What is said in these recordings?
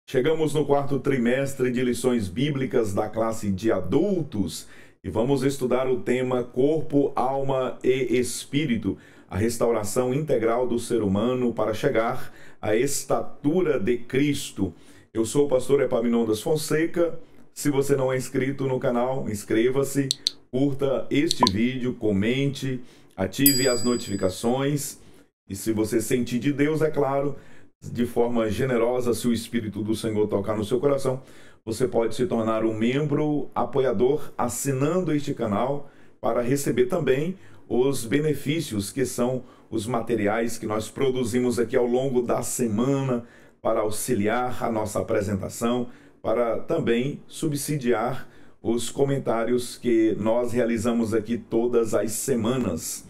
Chegamos no quarto trimestre de lições bíblicas da classe de adultos e vamos estudar o tema Corpo, Alma e Espírito, a restauração integral do ser humano para chegar à estatura de Cristo. Eu sou o pastor Epaminondas Fonseca. Se você não é inscrito no canal, inscreva-se, curta este vídeo, comente, ative as notificações e, se você sentir de Deus, é claro, de forma generosa, se o Espírito do Senhor tocar no seu coração, você pode se tornar um membro apoiador assinando este canal para receber também os benefícios que são os materiais que nós produzimos aqui ao longo da semana para auxiliar a nossa apresentação, para também subsidiar os comentários que nós realizamos aqui todas as semanas.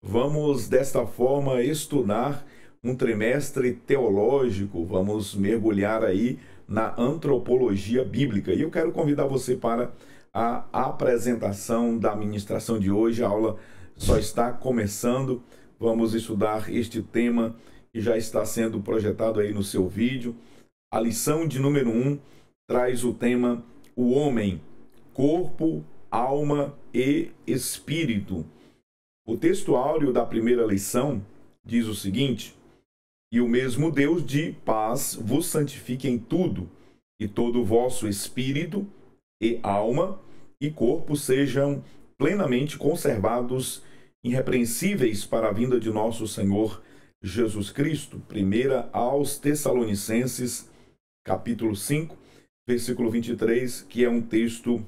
Vamos desta forma estudar um trimestre teológico, vamos mergulhar aí na antropologia bíblica. E eu quero convidar você para a apresentação da ministração de hoje. A aula só está começando. Vamos estudar este tema que já está sendo projetado aí no seu vídeo. A lição de número 1 traz o tema o homem, corpo, alma e espírito. O texto áureo da primeira lição diz o seguinte: e o mesmo Deus de paz vos santifique em tudo, e todo o vosso espírito e alma e corpo sejam plenamente conservados, irrepreensíveis para a vinda de nosso Senhor Jesus Cristo. 1 aos Tessalonicenses, capítulo 5, versículo 23, que é um texto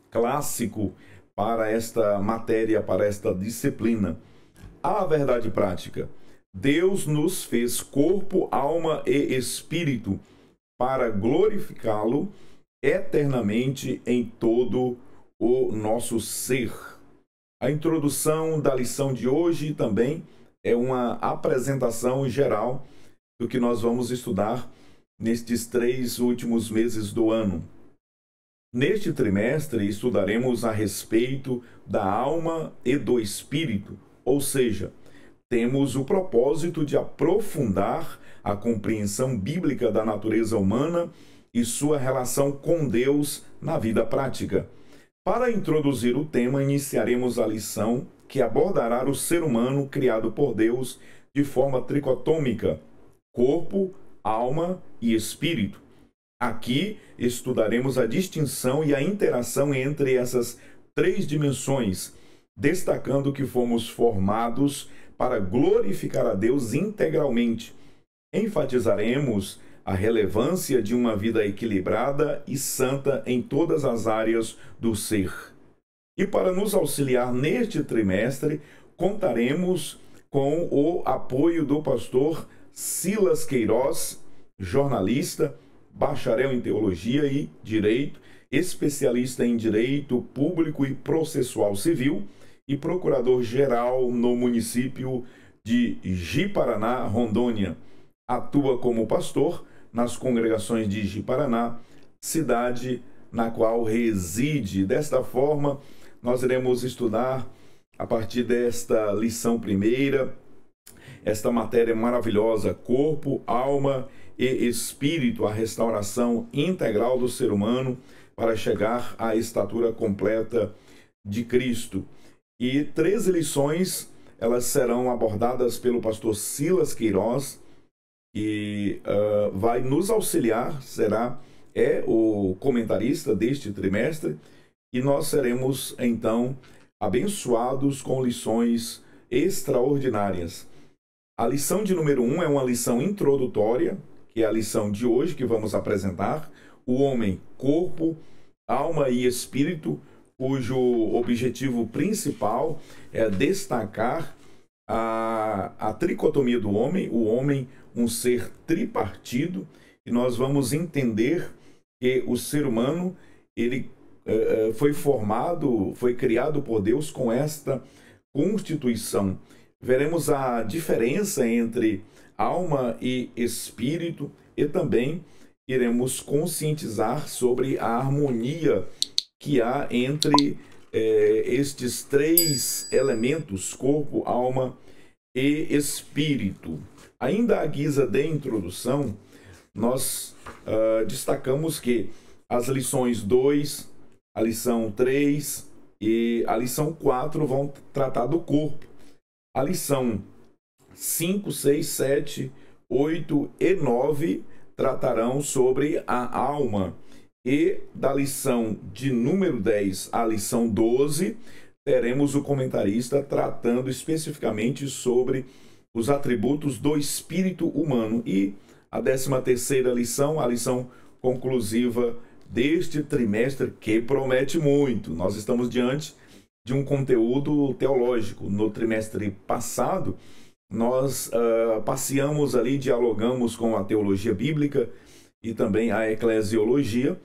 clássico para esta matéria, para esta disciplina. A verdade prática: Deus nos fez corpo, alma e espírito para glorificá-lo eternamente em todo o nosso ser. A introdução da lição de hoje também é uma apresentação geral do que nós vamos estudar nestes 3 últimos meses do ano. Neste trimestre estudaremos a respeito da alma e do espírito, ou seja, temos o propósito de aprofundar a compreensão bíblica da natureza humana e sua relação com Deus na vida prática. Para introduzir o tema, iniciaremos a lição que abordará o ser humano criado por Deus de forma tricotômica: corpo, alma e espírito. Aqui estudaremos a distinção e a interação entre essas 3 dimensões, destacando que fomos formados para glorificar a Deus integralmente. Enfatizaremos a relevância de uma vida equilibrada e santa em todas as áreas do ser. E para nos auxiliar neste trimestre, contaremos com o apoio do pastor Silas Queiroz, jornalista, bacharel em teologia e direito, especialista em direito público e processual civil e procurador-geral no município de Ji-Paraná, Rondônia. Atua como pastor nas congregações de Ji-Paraná, cidade na qual reside. Desta forma, nós iremos estudar, a partir desta lição primeira, esta matéria maravilhosa: corpo, alma e espírito, a restauração integral do ser humano para chegar à estatura completa de Cristo. E 13 lições, elas serão abordadas pelo pastor Silas Queiroz, e vai nos auxiliar, é o comentarista deste trimestre, e nós seremos então abençoados com lições extraordinárias. A lição de número 1 é uma lição introdutória, que é a lição de hoje que vamos apresentar: o homem, corpo, alma e espírito, cujo objetivo principal é destacar a tricotomia do homem, o homem um ser tripartido, e nós vamos entender que o ser humano ele foi formado, foi criado por Deus com esta constituição. Veremos a diferença entre alma e espírito e também iremos conscientizar sobre a harmonia que há entre estes 3 elementos, corpo, alma e espírito. Ainda à guisa de introdução, nós destacamos que as lições 2, a lição 3 e a lição 4 vão tratar do corpo. A lição 5, 6, 7, 8 e 9 tratarão sobre a alma. E da lição de número 10 à lição 12, teremos o comentarista tratando especificamente sobre os atributos do espírito humano. E a 13ª lição, a lição conclusiva deste trimestre, que promete muito. Nós estamos diante de um conteúdo teológico. No trimestre passado, nós passeamos ali, dialogamos com a teologia bíblica e também a eclesiologia.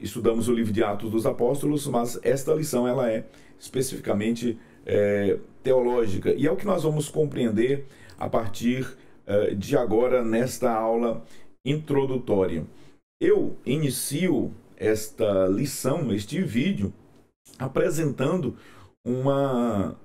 Estudamos o livro de Atos dos Apóstolos, mas esta lição ela é especificamente teológica. E é o que nós vamos compreender a partir de agora nesta aula introdutória. Eu inicio esta lição, este vídeo, apresentando uma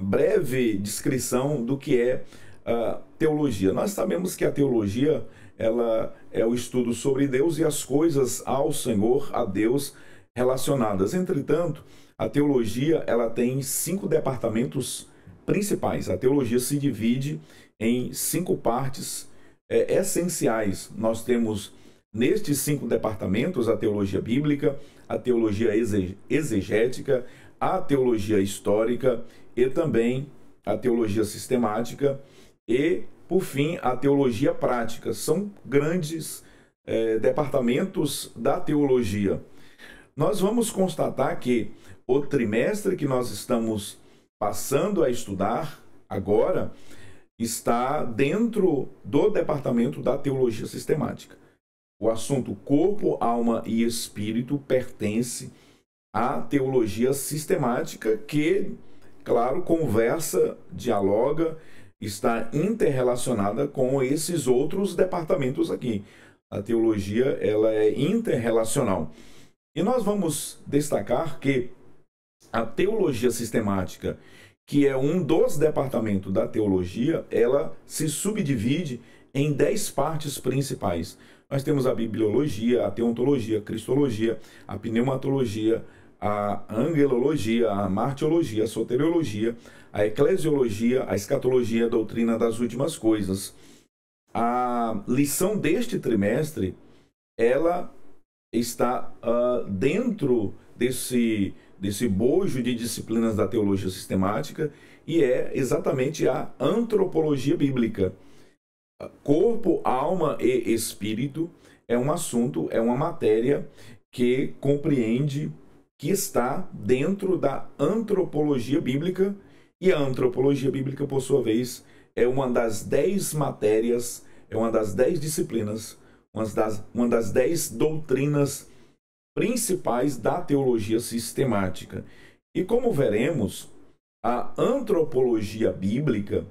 breve descrição do que é a teologia. Nós sabemos que a teologia ela é o estudo sobre Deus e as coisas ao Senhor, a Deus, relacionadas. Entretanto, a teologia ela tem 5 departamentos principais. A teologia se divide em 5 partes essenciais. Nós temos nestes 5 departamentos a teologia bíblica, a teologia exegética, a teologia histórica e também a teologia sistemática e, por fim, a teologia prática. São grandes departamentos da teologia. Nós vamos constatar que o trimestre que nós estamos passando a estudar agora está dentro do departamento da teologia sistemática. O assunto corpo, alma e espírito pertence à teologia sistemática que, claro, conversa, dialoga, está interrelacionada com esses outros departamentos aqui. A teologia ela é interrelacional. E nós vamos destacar que a teologia sistemática, que é um dos departamentos da teologia, ela se subdivide em 10 partes principais. Nós temos a bibliologia, a teontologia, a cristologia, a pneumatologia, a angelologia, a martiologia, a soteriologia, a eclesiologia, a escatologia, a doutrina das últimas coisas. A lição deste trimestre, ela está dentro desse bojo de disciplinas da teologia sistemática e é exatamente a antropologia bíblica. Corpo, alma e espírito é um assunto, é uma matéria que compreende, que está dentro da antropologia bíblica, e a antropologia bíblica, por sua vez, é uma das 10 matérias, é uma das 10 disciplinas, uma das 10 doutrinas principais da teologia sistemática. E como veremos, a antropologia bíblica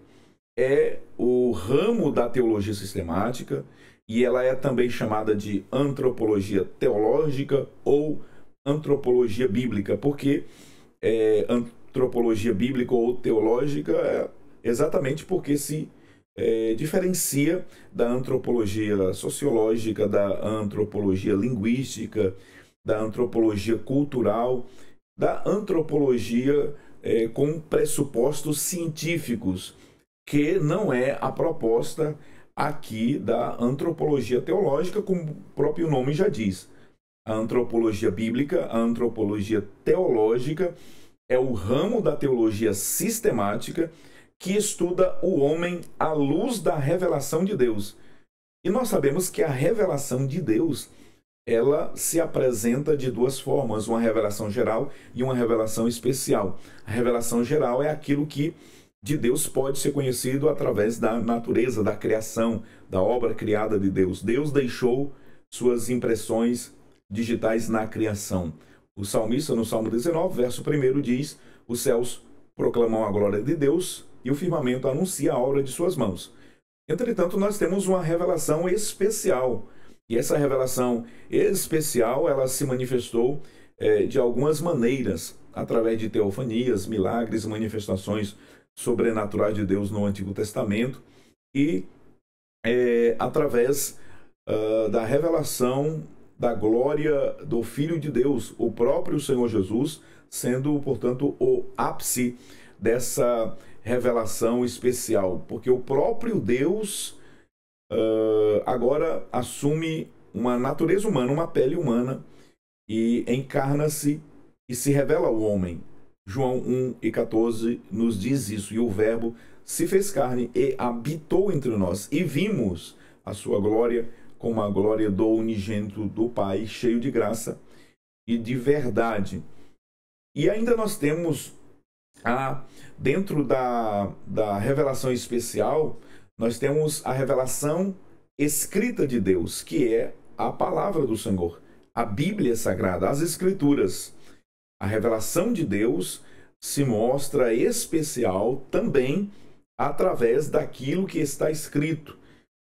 é o ramo da teologia sistemática e ela é também chamada de antropologia teológica ou antropologia bíblica, porque antropologia bíblica ou teológica exatamente porque se diferencia da antropologia sociológica, da antropologia linguística, da antropologia cultural, da antropologia com pressupostos científicos, que não é a proposta aqui da antropologia teológica, como o próprio nome já diz. A antropologia bíblica, a antropologia teológica, é o ramo da teologia sistemática que estuda o homem à luz da revelação de Deus. E nós sabemos que a revelação de Deus, ela se apresenta de 2 formas, uma revelação geral e uma revelação especial. A revelação geral é aquilo que de Deus pode ser conhecido através da natureza, da criação, da obra criada de Deus. Deus deixou suas impressões digitais na criação. O salmista, no Salmo 19, verso 1, diz: os céus proclamam a glória de Deus e o firmamento anuncia a obra de suas mãos. Entretanto, nós temos uma revelação especial. E essa revelação especial, ela se manifestou de algumas maneiras, através de teofanias, milagres, manifestações sobrenaturais de Deus no Antigo Testamento e através da revelação da glória do Filho de Deus, o próprio Senhor Jesus, sendo, portanto, o ápice dessa revelação especial, porque o próprio Deus agora assume uma natureza humana, uma pele humana, e encarna-se e se revela ao homem. João 1:14 nos diz isso, e o Verbo se fez carne e habitou entre nós, e vimos a sua glória como a glória do unigênito do Pai, cheio de graça e de verdade. E ainda nós temos, dentro da revelação especial, nós temos a revelação escrita de Deus, que é a palavra do Senhor, a Bíblia Sagrada, as Escrituras. A revelação de Deus se mostra especial também através daquilo que está escrito.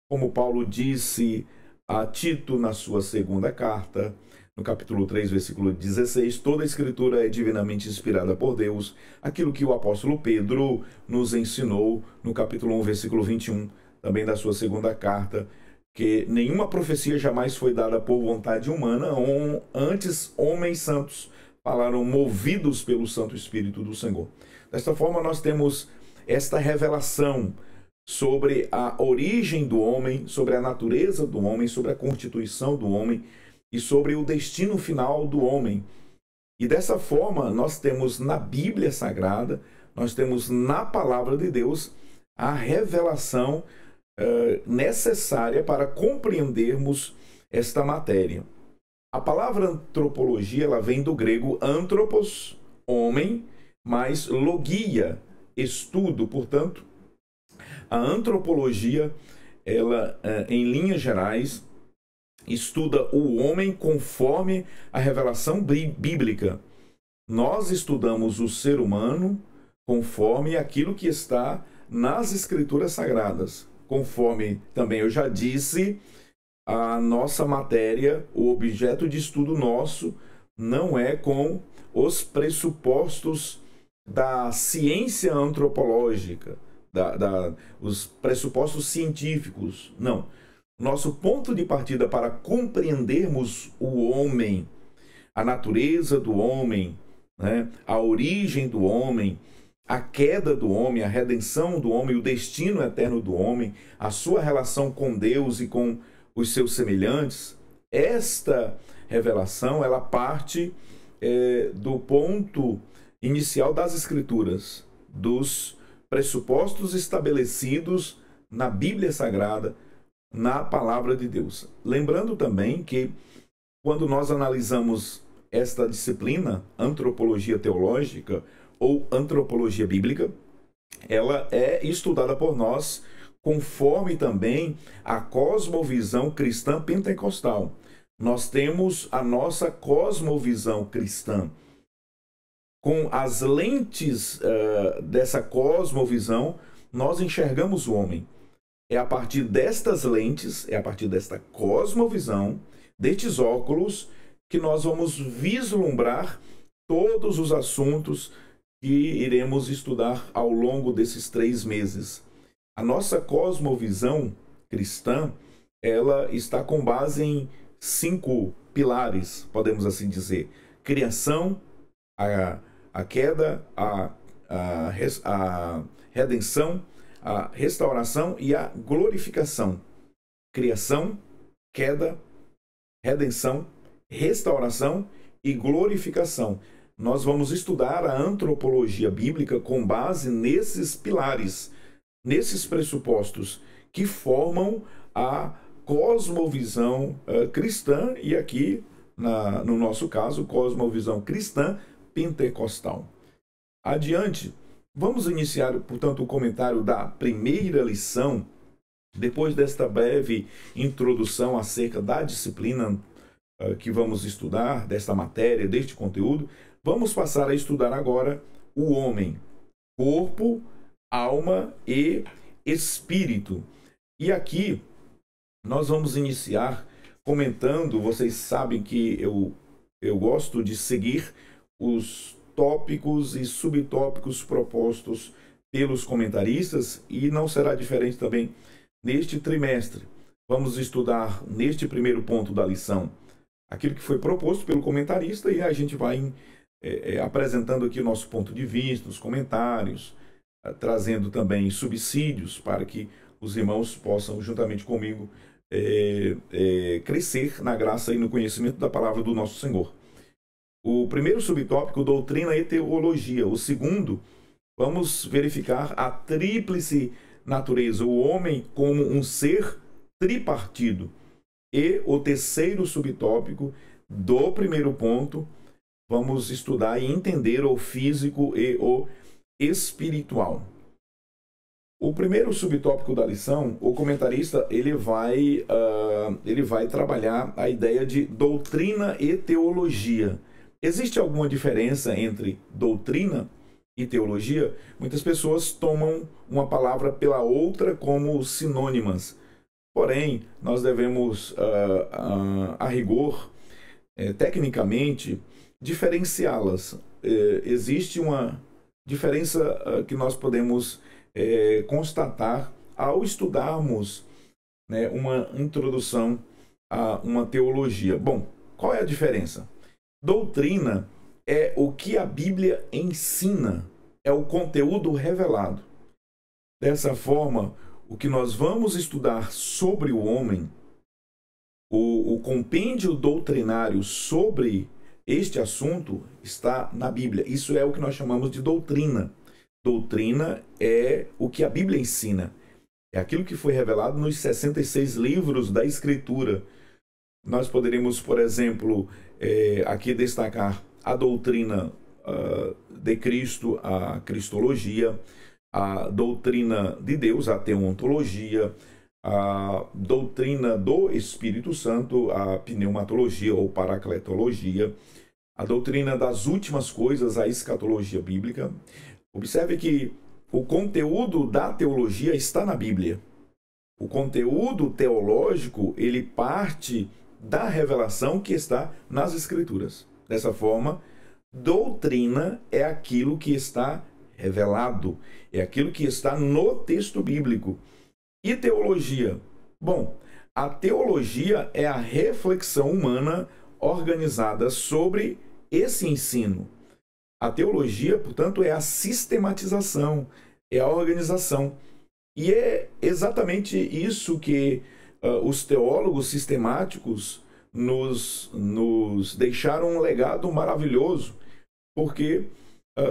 Como Paulo disse a Tito na sua segunda carta, no capítulo 3, versículo 16, toda a Escritura é divinamente inspirada por Deus. Aquilo que o apóstolo Pedro nos ensinou no capítulo 1, versículo 21, também da sua segunda carta, que nenhuma profecia jamais foi dada por vontade humana, antes homens santos falaram movidos pelo Santo Espírito do Senhor. Desta forma, nós temos esta revelação sobre a origem do homem, sobre a natureza do homem, sobre a constituição do homem e sobre o destino final do homem. E dessa forma, nós temos na Bíblia Sagrada, nós temos na Palavra de Deus a revelação necessária para compreendermos esta matéria. A palavra antropologia, ela vem do grego anthropos, homem, mais logia, estudo. Portanto, a antropologia, ela, em linhas gerais, estuda o homem conforme a revelação bíblica. Nós estudamos o ser humano conforme aquilo que está nas Escrituras Sagradas. Conforme também eu já disse, a nossa matéria, o objeto de estudo nosso, não é com os pressupostos da ciência antropológica, os pressupostos científicos. Não. Nosso ponto de partida para compreendermos o homem, a natureza do homem, né, a origem do homem, a queda do homem, a redenção do homem, o destino eterno do homem, a sua relação com Deus e com os seus semelhantes, esta revelação, ela parte do ponto inicial das Escrituras, dos pressupostos estabelecidos na Bíblia Sagrada, na Palavra de Deus. Lembrando também que, quando nós analisamos esta disciplina, antropologia teológica ou antropologia bíblica, ela é estudada por nós conforme também a cosmovisão cristã pentecostal. Nós temos a nossa cosmovisão cristã. Com as lentes dessa cosmovisão, nós enxergamos o homem. É a partir destas lentes, é a partir desta cosmovisão, destes óculos, que nós vamos vislumbrar todos os assuntos que iremos estudar ao longo desses 3 meses. A nossa cosmovisão cristã, ela está com base em 5 pilares, podemos assim dizer: criação, a queda, a redenção, a restauração e a glorificação. Criação, queda, redenção, restauração e glorificação. Nós vamos estudar a antropologia bíblica com base nesses pilares, nesses pressupostos que formam a cosmovisão cristã, e aqui, no nosso caso, cosmovisão cristã pentecostal. Adiante, vamos iniciar, portanto, o comentário da primeira lição. Depois desta breve introdução acerca da disciplina que vamos estudar, desta matéria, deste conteúdo, vamos passar a estudar agora o homem, corpo, alma e espírito. E aqui nós vamos iniciar comentando. Vocês sabem que eu gosto de seguir os tópicos e subtópicos propostos pelos comentaristas, e não será diferente também neste trimestre. Vamos estudar neste primeiro ponto da lição aquilo que foi proposto pelo comentarista, e a gente vai apresentando aqui o nosso ponto de vista, os comentários, trazendo também subsídios para que os irmãos possam, juntamente comigo, crescer na graça e no conhecimento da palavra do nosso Senhor. O primeiro subtópico, doutrina e teologia. O segundo, vamos verificar a tríplice natureza, o homem como um ser tripartido. E o terceiro subtópico do primeiro ponto, vamos estudar e entender o físico e o espiritual. O primeiro subtópico da lição, o comentarista ele vai trabalhar a ideia de doutrina e teologia. Existe alguma diferença entre doutrina e teologia? Muitas pessoas tomam uma palavra pela outra como sinônimas. Porém, nós devemos, a rigor, tecnicamente, diferenciá-las. Existe uma diferença que nós podemos constatar ao estudarmos, né, uma introdução a uma teologia. Bom, qual é a diferença? Doutrina é o que a Bíblia ensina, é o conteúdo revelado. Dessa forma, o que nós vamos estudar sobre o homem, o compêndio doutrinário sobre este assunto está na Bíblia. Isso é o que nós chamamos de doutrina. Doutrina é o que a Bíblia ensina. É aquilo que foi revelado nos 66 livros da Escritura. Nós poderíamos, por exemplo, aqui destacar a doutrina de Cristo, a cristologia, a doutrina de Deus, a teontologia, a doutrina do Espírito Santo, a pneumatologia ou paracletologia, a doutrina das últimas coisas, a escatologia bíblica. Observe que o conteúdo da teologia está na Bíblia. O conteúdo teológico, ele parte da revelação que está nas Escrituras. Dessa forma, doutrina é aquilo que está revelado, é aquilo que está no texto bíblico. E teologia? Bom, a teologia é a reflexão humana organizada sobre esse ensino. A teologia, portanto, é a sistematização, é a organização. E é exatamente isso que os teólogos sistemáticos nos deixaram um legado maravilhoso, porque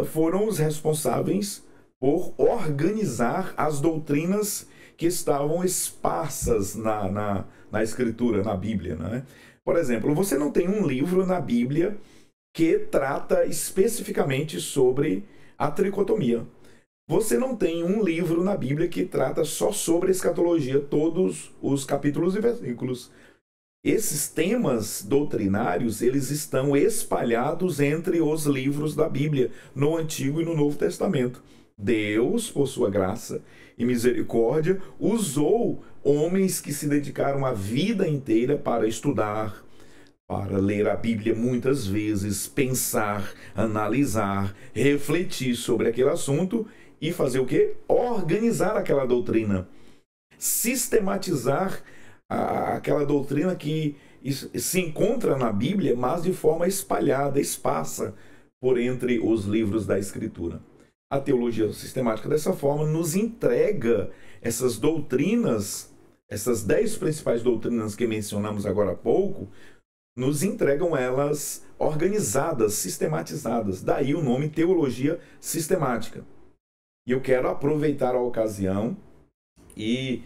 foram os responsáveis por organizar as doutrinas que estavam esparsas na Escritura, na Bíblia, né? Por exemplo, você não tem um livro na Bíblia que trata especificamente sobre a tricotomia. Você não tem um livro na Bíblia que trata só sobre a escatologia, todos os capítulos e versículos. Esses temas doutrinários, eles estão espalhados entre os livros da Bíblia, no Antigo e no Novo Testamento. Deus, por sua graça e misericórdia, usou homens que se dedicaram a vida inteira para estudar, para ler a Bíblia muitas vezes, pensar, analisar, refletir sobre aquele assunto e fazer o quê? Organizar aquela doutrina, sistematizar aquela doutrina que se encontra na Bíblia, mas de forma espalhada, esparsa por entre os livros da Escritura. A teologia sistemática, dessa forma, nos entrega essas doutrinas, essas 10 principais doutrinas que mencionamos agora há pouco, nos entregam elas organizadas, sistematizadas. Daí o nome teologia sistemática. E eu quero aproveitar a ocasião e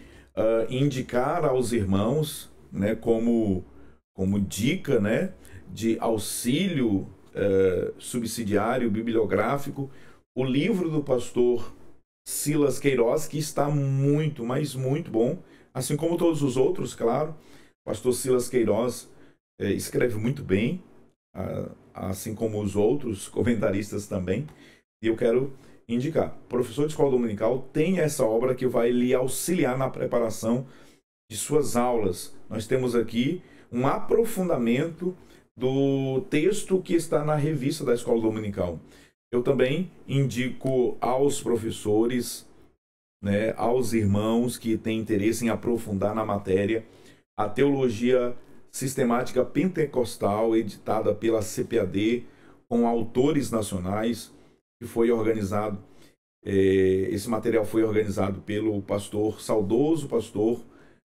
indicar aos irmãos, né, como dica, né, de auxílio subsidiário, bibliográfico, o livro do pastor Silas Queiroz, que está muito, mas muito bom, assim como todos os outros, claro. O pastor Silas Queiroz escreve muito bem, assim como os outros comentaristas também, e eu quero indicar. O professor de escola dominical tem essa obra que vai lhe auxiliar na preparação de suas aulas. Nós temos aqui um aprofundamento do texto que está na revista da escola dominical. Eu também indico aos professores, né, aos irmãos que têm interesse em aprofundar na matéria, a Teologia Sistemática Pentecostal, editada pela CPAD, com autores nacionais, que foi organizado. Esse material foi organizado pelo saudoso pastor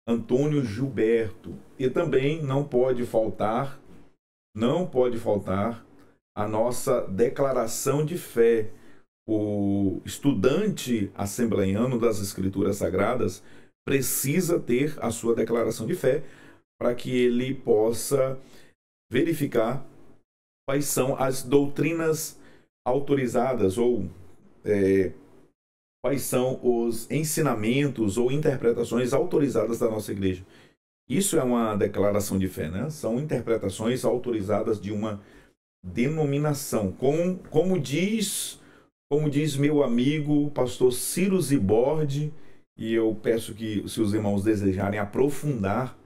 Antônio Gilberto. E também não pode faltar a nossa declaração de fé. O estudante assembleiano das Escrituras Sagradas precisa ter a sua declaração de fé para que ele possa verificar quais são as doutrinas autorizadas ou quais são os ensinamentos ou interpretações autorizadas da nossa igreja. Isso é uma declaração de fé, né? São interpretações autorizadas de uma denominação. Como diz meu amigo pastor Ciro Zibordi, e eu peço que, se os irmãos desejarem aprofundar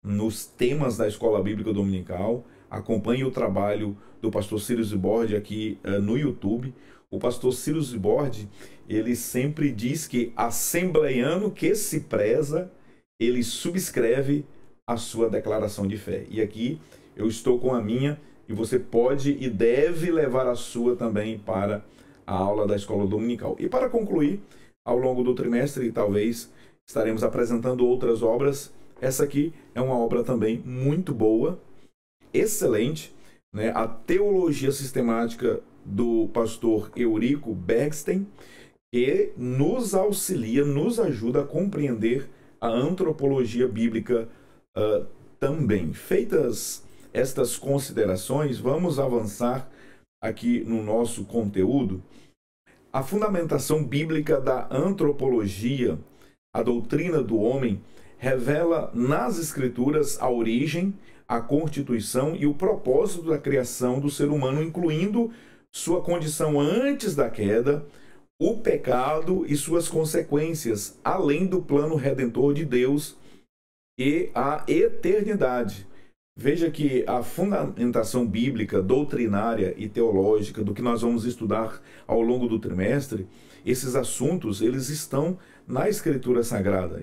nos temas da Escola Bíblica Dominical, acompanhe o trabalho do pastor Ciro Zibordi aqui no YouTube. O pastor Ciro Zibordi, ele sempre diz que assembleiano que se preza, ele subscreve a sua declaração de fé. E aqui eu estou com a minha, e você pode e deve levar a sua também para a aula da Escola Dominical. E para concluir, ao longo do trimestre, talvez estaremos apresentando outras obras. Essa aqui é uma obra também muito boa, excelente, né? A Teologia Sistemática do pastor Eurico Bergstein, que nos auxilia, nos ajuda a compreender a antropologia bíblica também. Feitas estas considerações, vamos avançar aqui no nosso conteúdo. A fundamentação bíblica da antropologia, a doutrina do homem, revela nas Escrituras a origem, a constituição e o propósito da criação do ser humano, incluindo sua condição antes da queda, o pecado e suas consequências, além do plano redentor de Deus e a eternidade. Veja que a fundamentação bíblica, doutrinária e teológica do que nós vamos estudar ao longo do trimestre, esses assuntos, eles estão na Escritura Sagrada.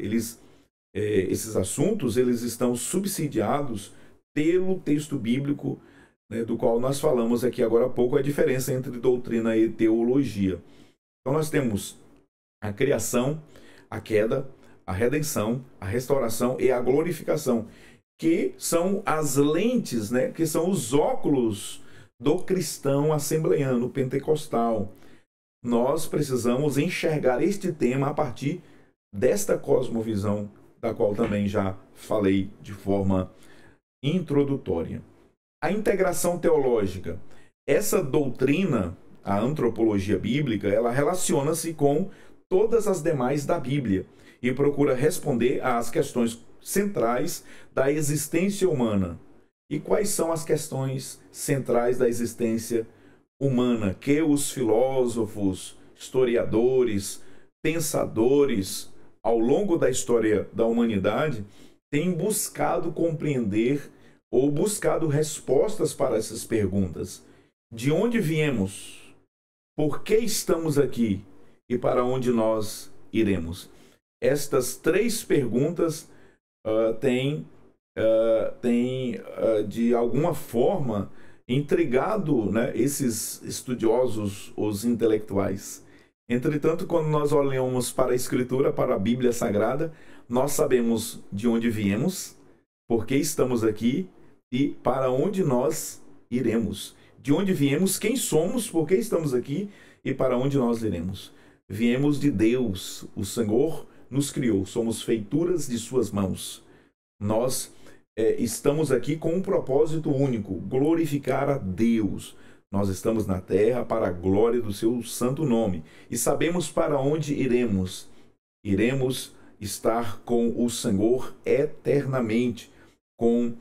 Esses assuntos, eles estão subsidiados pelo texto bíblico, né, do qual nós falamos aqui agora há pouco, a diferença entre doutrina e teologia. Então nós temos a criação, a queda, a redenção, a restauração e a glorificação, que são as lentes, né, que são os óculos do cristão assembleiano pentecostal. Nós precisamos enxergar este tema a partir desta cosmovisão, da qual também já falei de forma introdutória. A integração teológica. Essa doutrina, a antropologia bíblica, ela relaciona-se com todas as demais da Bíblia e procura responder às questões centrais da existência humana. E quais são as questões centrais da existência humana que os filósofos, historiadores, pensadores, ao longo da história da humanidade, têm buscado compreender ou buscado respostas para essas perguntas? De onde viemos? Por que estamos aqui? E para onde nós iremos? Estas três perguntas têm de alguma forma intrigado, né, esses estudiosos, os intelectuais. Entretanto, quando nós olhamos para a Escritura, para a Bíblia Sagrada, nós sabemos de onde viemos, por que estamos aqui e para onde nós iremos. De onde viemos, quem somos, por que estamos aqui e para onde nós iremos. Viemos de Deus, o Senhor nos criou, somos feituras de suas mãos. Nós estamos aqui com um propósito único, glorificar a Deus. Nós estamos na terra para a glória do seu santo nome. E sabemos para onde iremos. Iremos estar com o Senhor eternamente, com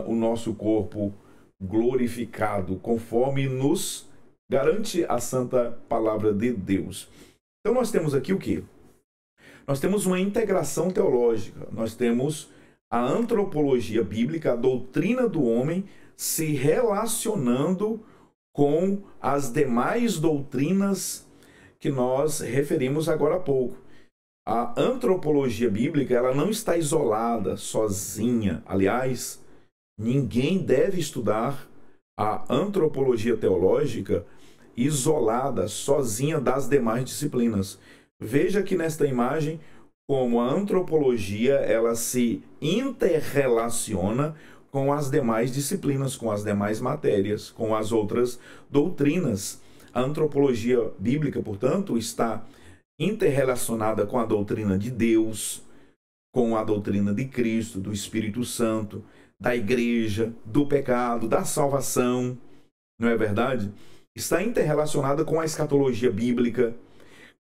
o nosso corpo glorificado, conforme nos garante a santa palavra de Deus. Então nós temos aqui o quê? Nós temos uma integração teológica, nós temos a antropologia bíblica, a doutrina do homem, se relacionando com as demais doutrinas que nós referimos agora há pouco. A antropologia bíblica, ela não está isolada, sozinha. Aliás, ninguém deve estudar a antropologia teológica isolada, sozinha das demais disciplinas. Veja que nesta imagem como a antropologia ela se interrelaciona com as demais disciplinas, com as demais matérias, com as outras doutrinas. A antropologia bíblica, portanto, está interrelacionada com a doutrina de Deus, com a doutrina de Cristo, do Espírito Santo, da igreja, do pecado, da salvação, não é verdade? Está interrelacionada com a escatologia bíblica,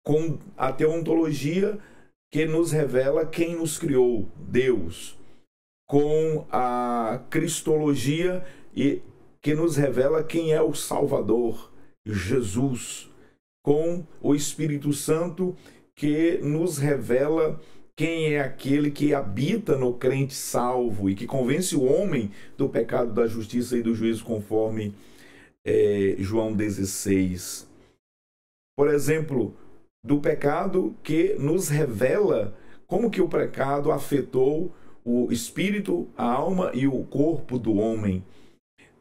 com a teontologia que nos revela quem nos criou, Deus, com a cristologia que nos revela quem é o Salvador, Jesus, com o Espírito Santo que nos revela quem é aquele que habita no crente salvo e que convence o homem do pecado, da justiça e do juízo, conforme João 16. Por exemplo, do pecado que nos revela como que o pecado afetou o espírito, a alma e o corpo do homem.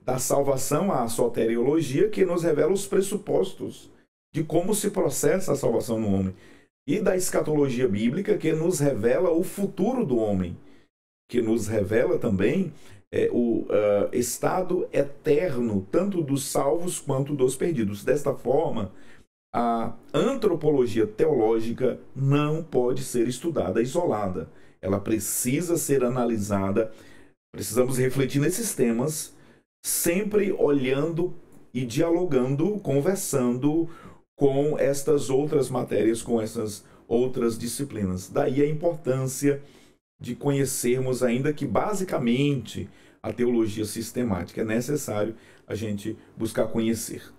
Da salvação à soteriologia, que nos revela os pressupostos de como se processa a salvação no homem. E da escatologia bíblica, que nos revela o futuro do homem, que nos revela também o estado eterno, tanto dos salvos quanto dos perdidos. Desta forma, a antropologia teológica não pode ser estudada isolada. Ela precisa ser analisada, precisamos refletir nesses temas, sempre olhando e dialogando, conversando com estas outras matérias, com essas outras disciplinas. Daí a importância de conhecermos, ainda que basicamente, a teologia sistemática. É necessário a gente buscar conhecer.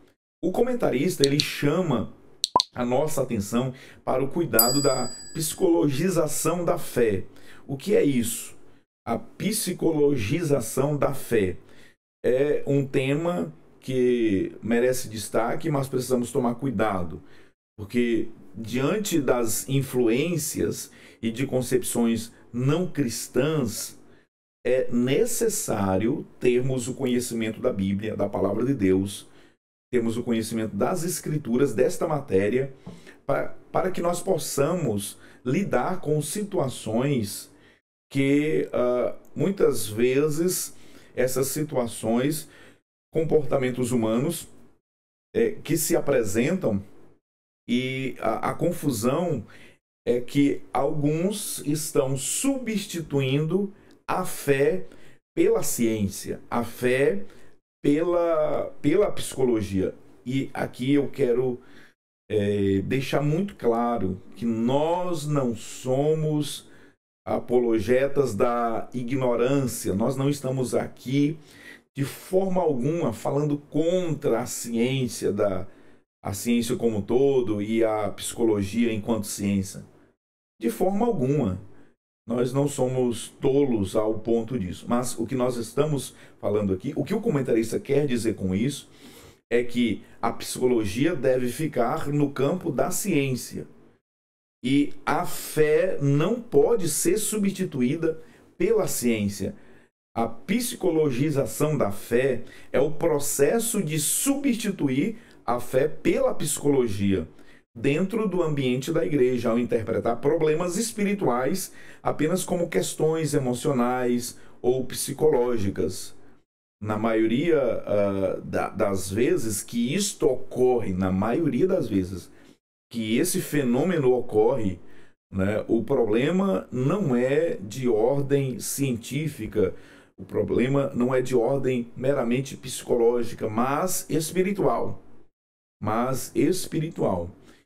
O comentarista, ele chama a nossa atenção para o cuidado da psicologização da fé. O que é isso? A psicologização da fé é um tema que merece destaque, mas precisamos tomar cuidado, porque diante das influências e de concepções não cristãs, é necessário termos o conhecimento da Bíblia, da Palavra de Deus, termos o conhecimento das Escrituras, desta matéria, para que nós possamos lidar com situações que muitas vezes essas situações, comportamentos humanos que se apresentam, e a confusão é que alguns estão substituindo a fé pela ciência, a fé pela psicologia. E aqui eu quero deixar muito claro que nós não somos apologetas da ignorância, nós não estamos aqui de forma alguma falando contra a ciência, a ciência como um todo e a psicologia enquanto ciência. De forma alguma. Nós não somos tolos ao ponto disso. Mas o que nós estamos falando aqui, o que o comentarista quer dizer com isso, é que a psicologia deve ficar no campo da ciência. E a fé não pode ser substituída pela ciência. A psicologização da fé é o processo de substituir a fé pela psicologia dentro do ambiente da igreja, ao interpretar problemas espirituais apenas como questões emocionais ou psicológicas. Na maioria das vezes que isto ocorre, na maioria das vezes que esse fenômeno ocorre, né, o problema não é de ordem científica, o problema não é de ordem meramente psicológica, mas espiritual.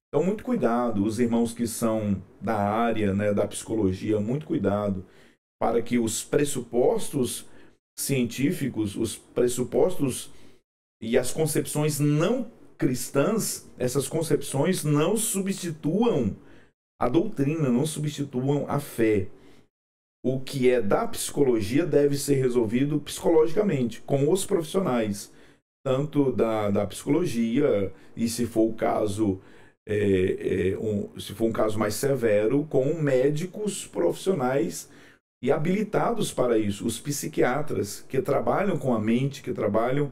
Então, muito cuidado, os irmãos que são da área, né, da psicologia, muito cuidado para que os pressupostos científicos, os pressupostos e as concepções não cristãs, essas concepções não substituam a doutrina, não substituam a fé. O que é da psicologia deve ser resolvido psicologicamente, com os profissionais. tanto da psicologia, e se for o caso, se for um caso mais severo, com médicos profissionais e habilitados para isso, os psiquiatras que trabalham com a mente, que trabalham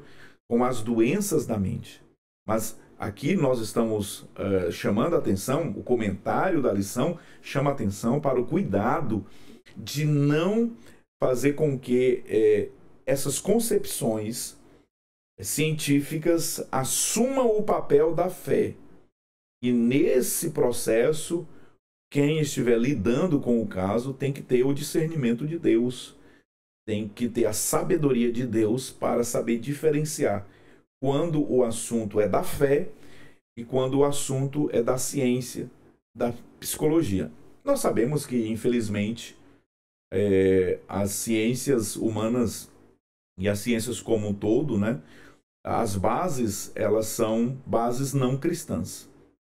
com as doenças da mente. Mas aqui nós estamos chamando a atenção, o comentário da lição chama a atenção para o cuidado de não fazer com que essas concepções científicas assumam o papel da fé. E nesse processo, quem estiver lidando com o caso tem que ter o discernimento de Deus, tem que ter a sabedoria de Deus para saber diferenciar quando o assunto é da fé e quando o assunto é da ciência, da psicologia. Nós sabemos que, infelizmente, as ciências humanas e as ciências como um todo, né, as bases, elas são bases não cristãs.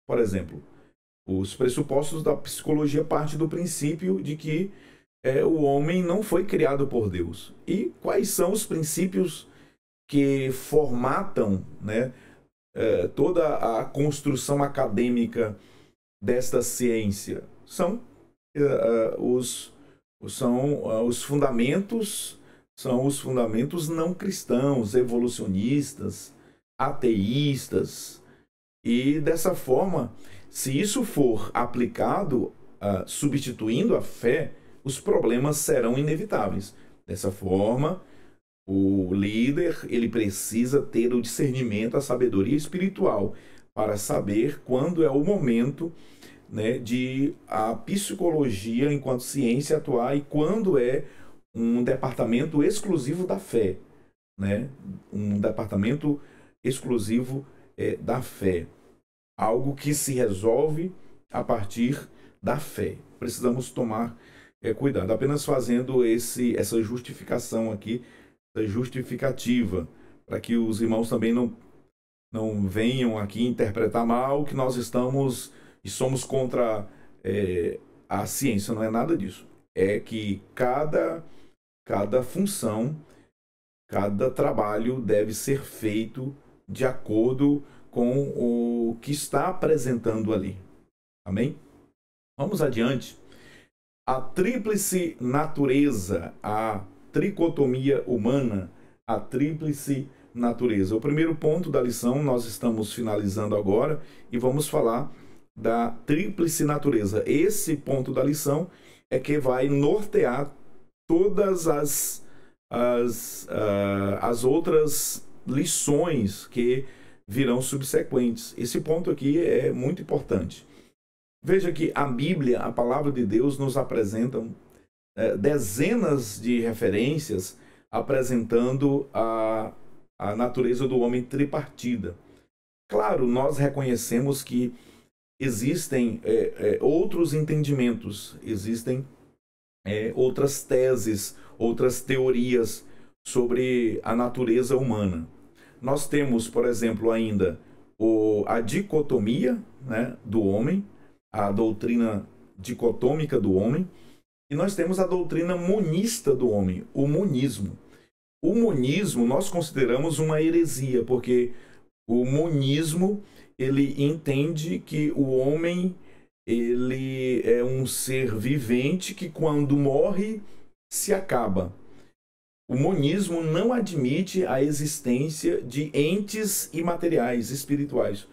Por exemplo, os pressupostos da psicologia partem do princípio de que o homem não foi criado por Deus. E quais são os princípios que formatam, né, toda a construção acadêmica desta ciência? São os fundamentos, são os fundamentos não cristãos, evolucionistas, ateístas. E dessa forma, se isso for aplicado substituindo a fé, os problemas serão inevitáveis. Dessa forma, o líder, ele precisa ter o discernimento, a sabedoria espiritual para saber quando é o momento, né, de a psicologia enquanto ciência atuar e quando é um departamento exclusivo da fé, né? Um departamento exclusivo da fé. Algo que se resolve a partir da fé. Precisamos tomar cuidado. Apenas fazendo essa justificação aqui, essa justificativa, para que os irmãos também não venham aqui interpretar mal que nós estamos e somos contra a ciência. Não é nada disso. É que cada função, cada trabalho deve ser feito de acordo com o que está apresentando ali. Amém? Vamos adiante. A tríplice natureza, a tricotomia humana, a tríplice natureza. O primeiro ponto da lição nós estamos finalizando agora e vamos falar da tríplice natureza. Esse ponto da lição é que vai nortear todas as outras lições que virão subsequentes. Esse ponto aqui é muito importante. Veja que a Bíblia, a palavra de Deus, nos apresenta dezenas de referências apresentando a natureza do homem tripartida. Claro, nós reconhecemos que existem outros entendimentos, existem outras teses, outras teorias sobre a natureza humana. Nós temos, por exemplo, ainda a dicotomia, né, do homem, a doutrina dicotômica do homem, e nós temos a doutrina monista do homem, o monismo. O monismo nós consideramos uma heresia, porque o monismo, ele entende que o homem, ele é um ser vivente que quando morre se acaba. O monismo não admite a existência de entes imateriais, espirituais,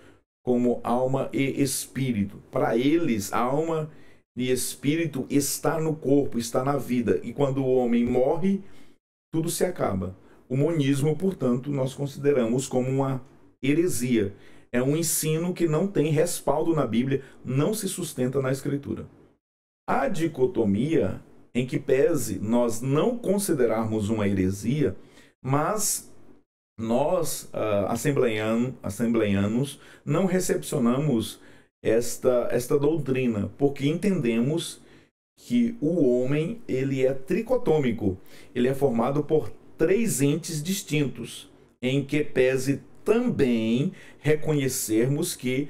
como alma e espírito. Para eles, alma e espírito está no corpo, está na vida. E quando o homem morre, tudo se acaba. O monismo, portanto, nós consideramos como uma heresia. É um ensino que não tem respaldo na Bíblia, não se sustenta na Escritura. A dicotomia, em que pese nós não considerarmos uma heresia, mas nós, assembleianos, não recepcionamos esta doutrina, porque entendemos que o homem, ele é tricotômico, ele é formado por três entes distintos, em que pese também reconhecermos que,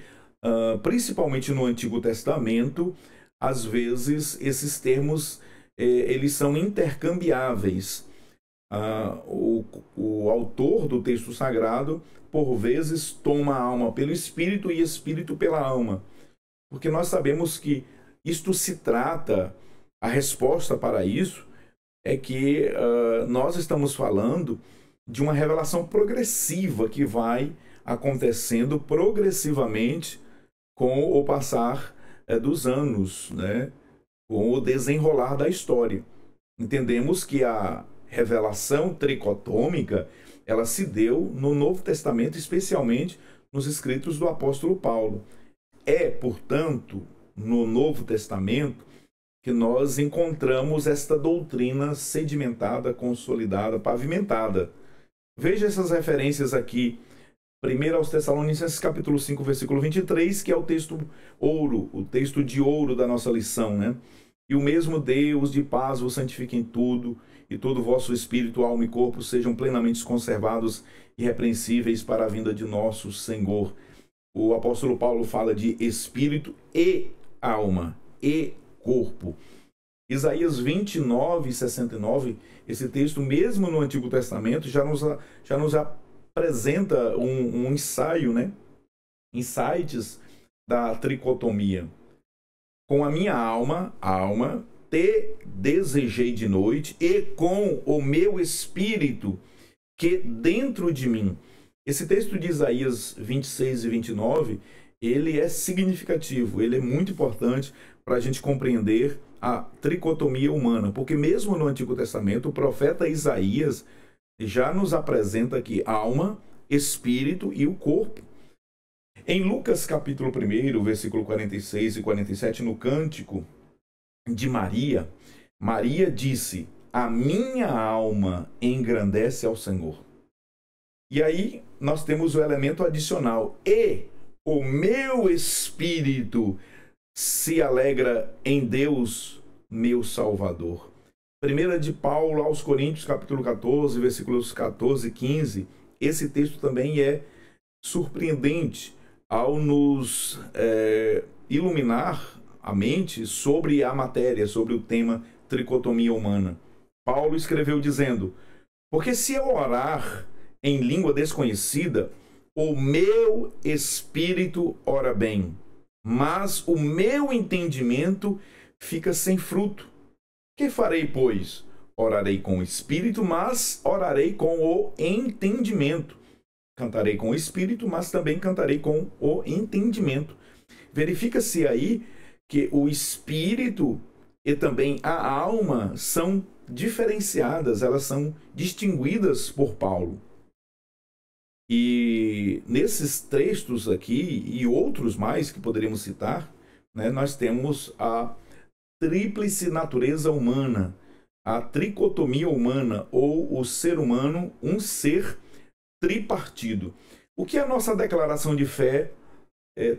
principalmente no Antigo Testamento, às vezes esses termos eles são intercambiáveis. o autor do texto sagrado, por vezes, toma a alma pelo espírito e espírito pela alma. Porque nós sabemos que isto se trata, a resposta para isso é que nós estamos falando de uma revelação progressiva que vai acontecendo progressivamente com o passar dos anos, né? Com o desenrolar da história. Entendemos que a revelação tricotômica ela se deu no Novo Testamento, especialmente nos escritos do apóstolo Paulo. É, portanto, no Novo Testamento que nós encontramos esta doutrina sedimentada, consolidada, pavimentada. Veja essas referências aqui. 1 aos Tessalonicenses, capítulo 5, versículo 23, que é o texto ouro, o texto de ouro da nossa lição, né? E o mesmo Deus de paz vos santifique em tudo, e todo o vosso espírito, alma e corpo sejam plenamente conservados e irrepreensíveis para a vinda de nosso Senhor. O apóstolo Paulo fala de espírito e alma e corpo. Isaías 29, 69, esse texto, mesmo no Antigo Testamento, já nos apresenta um ensaio, né? Insights da tricotomia. Com a minha alma, te desejei de noite, e com o meu espírito que dentro de mim. Esse texto de Isaías 26 e 29, ele é significativo, ele é muito importante para a gente compreender a tricotomia humana, porque mesmo no Antigo Testamento, o profeta Isaías já nos apresenta aqui alma, espírito e o corpo. Em Lucas capítulo 1, versículo 46 e 47, no cântico de Maria, Maria disse: a minha alma engrandece ao Senhor. E aí nós temos o elemento adicional: e o meu espírito se alegra em Deus, meu Salvador. 1 de Paulo aos Coríntios, capítulo 14, versículos 14 e 15. Esse texto também é surpreendente ao nos iluminar a mente sobre a matéria, sobre o tema tricotomia humana. Paulo escreveu dizendo: porque se eu orar em língua desconhecida, o meu espírito ora bem, mas o meu entendimento fica sem fruto. Que farei, pois? Orarei com o espírito, mas orarei com o entendimento. Cantarei com o espírito, mas também cantarei com o entendimento. Verifica-se aí que o espírito e também a alma são diferenciadas, elas são distinguidas por Paulo. E nesses textos aqui, e outros mais que poderíamos citar, né, nós temos a tríplice natureza humana, a tricotomia humana, ou o ser humano, um ser tripartido. O que a nossa declaração de fé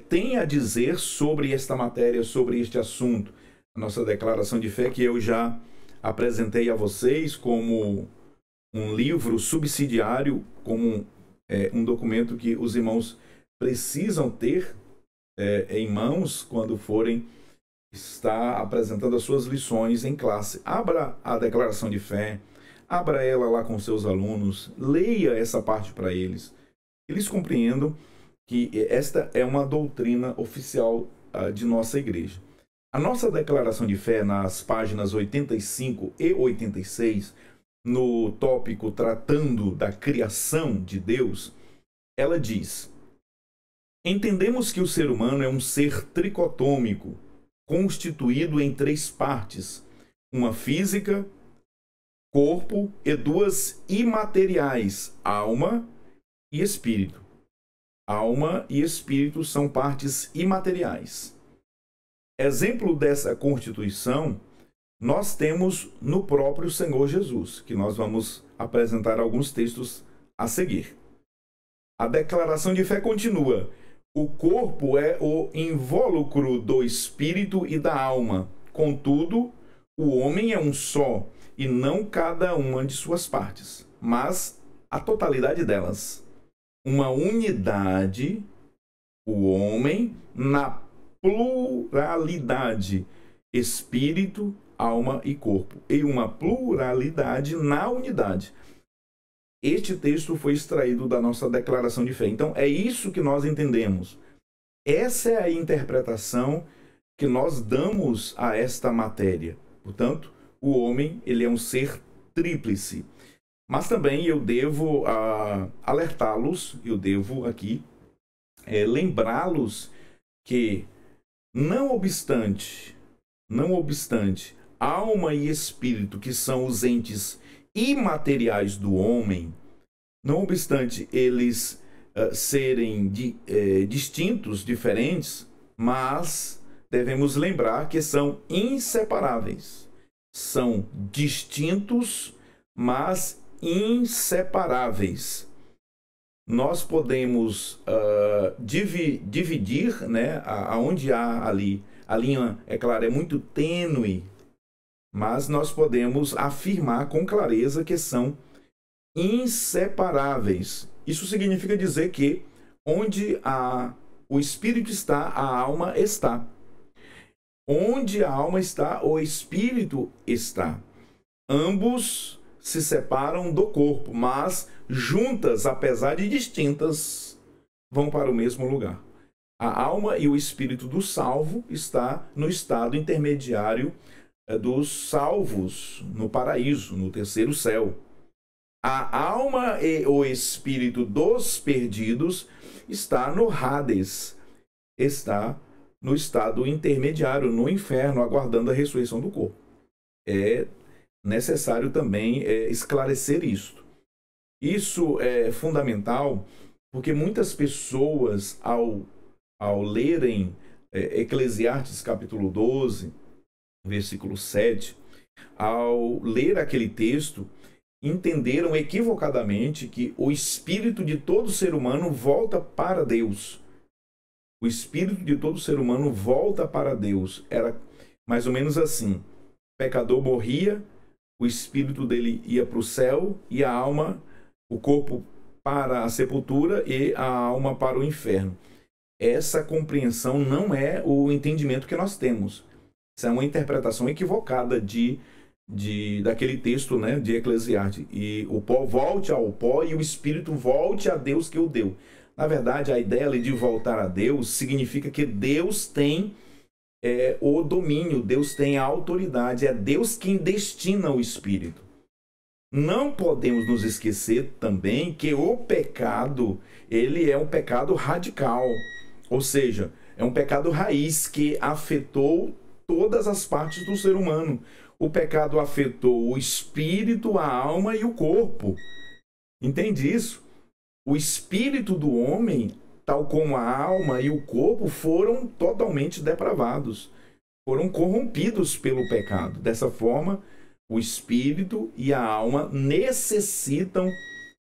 tem a dizer sobre esta matéria, sobre este assunto? A nossa declaração de fé, que eu já apresentei a vocês como um livro subsidiário, como um documento que os irmãos precisam ter em mãos quando forem estar apresentando as suas lições em classe. Abra a declaração de fé, abra ela lá com seus alunos, leia essa parte para eles. Eles compreendam que esta é uma doutrina oficial de nossa igreja. A nossa declaração de fé, nas páginas 85 e 86, no tópico tratando da criação de Deus, ela diz: entendemos que o ser humano é um ser tricotômico, constituído em 3 partes, uma física, corpo, e 2 imateriais, alma e espírito. Alma e espírito são partes imateriais. Exemplo dessa constituição nós temos no próprio Senhor Jesus, que nós vamos apresentar alguns textos a seguir. A declaração de fé continua: o corpo é o invólucro do espírito e da alma. Contudo, o homem é um só, e não cada uma de suas partes, mas a totalidade delas. Uma unidade, o homem, na pluralidade, espírito, alma e corpo, e uma pluralidade na unidade. Este texto foi extraído da nossa declaração de fé. Então, é isso que nós entendemos. Essa é a interpretação que nós damos a esta matéria. Portanto, o homem, ele é um ser tríplice. Mas também eu devo alertá-los, eu devo aqui lembrá-los que, não obstante, alma e espírito, que são os entes imateriais do homem, não obstante eles serem distintos, diferentes, mas devemos lembrar que são inseparáveis. São distintos, mas inseparáveis. Nós podemos dividir, né, aonde há ali, a linha, é claro, é muito tênue, mas nós podemos afirmar com clareza que são inseparáveis. Isso significa dizer que onde o espírito está, a alma está. Onde a alma está, o espírito está. Ambos se separam do corpo, mas juntas, apesar de distintas, vão para o mesmo lugar. A alma e o espírito do salvo está no estado intermediário dos salvos, no paraíso, no terceiro céu. A alma e o espírito dos perdidos está no Hades, está no estado intermediário, no inferno, aguardando a ressurreição do corpo. É necessário também esclarecer isto. Isso é fundamental porque muitas pessoas, ao lerem Eclesiastes capítulo 12, versículo 7, ao ler aquele texto, entenderam equivocadamente que o espírito de todo ser humano volta para Deus. O espírito de todo ser humano volta para Deus. Era mais ou menos assim. O pecador morria, o espírito dele ia para o céu e a alma, o corpo para a sepultura e a alma para o inferno. Essa compreensão não é o entendimento que nós temos. Isso é uma interpretação equivocada daquele texto, né, de Eclesiastes. E o pó volte ao pó e o espírito volte a Deus que o deu. Na verdade, a ideia de voltar a Deus significa que Deus tem o domínio, Deus tem a autoridade, é Deus quem destina o espírito. Não podemos nos esquecer também que o pecado, ele é um pecado radical, ou seja, é um pecado raiz que afetou todas as partes do ser humano. O pecado afetou o espírito, a alma e o corpo. Entende isso? O espírito do homem, tal como a alma e o corpo, foram totalmente depravados. Foram corrompidos pelo pecado. Dessa forma, o espírito e a alma necessitam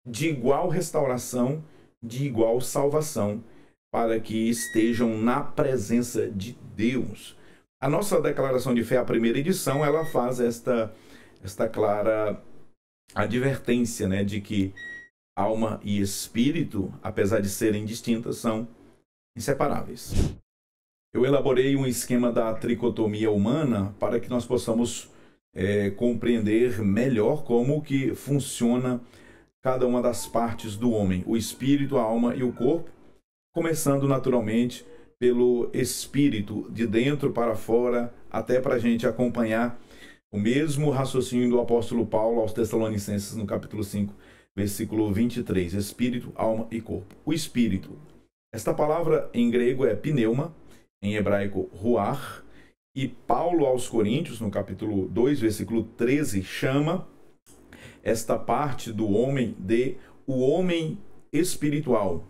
de igual restauração, de igual salvação, para que estejam na presença de Deus. A nossa declaração de fé, a primeira edição, ela faz esta clara advertência, né, de que alma e espírito, apesar de serem distintas, são inseparáveis. Eu elaborei um esquema da tricotomia humana para que nós possamos compreender melhor como que funciona cada uma das partes do homem, o espírito, a alma e o corpo, começando naturalmente pelo espírito, de dentro para fora, até para a gente acompanhar o mesmo raciocínio do apóstolo Paulo aos Tessalonicenses no capítulo 5, versículo 23, espírito, alma e corpo. O espírito, esta palavra em grego é pneuma, em hebraico ruach, e Paulo aos Coríntios, no capítulo 2, versículo 13, chama esta parte do homem de o homem espiritual.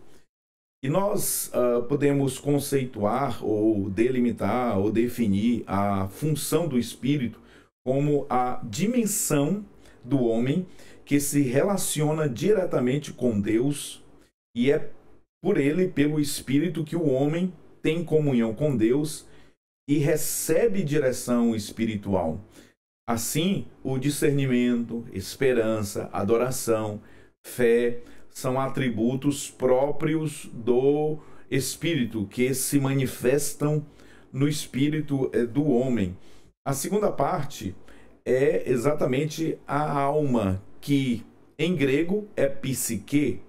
E nós podemos conceituar ou delimitar ou definir a função do espírito como a dimensão do homem que se relaciona diretamente com Deus, e é por ele, pelo espírito, que o homem tem comunhão com Deus e recebe direção espiritual. Assim, o discernimento, esperança, adoração, fé são atributos próprios do espírito que se manifestam no espírito do homem. A segunda parte é exatamente a alma, que em grego é psique.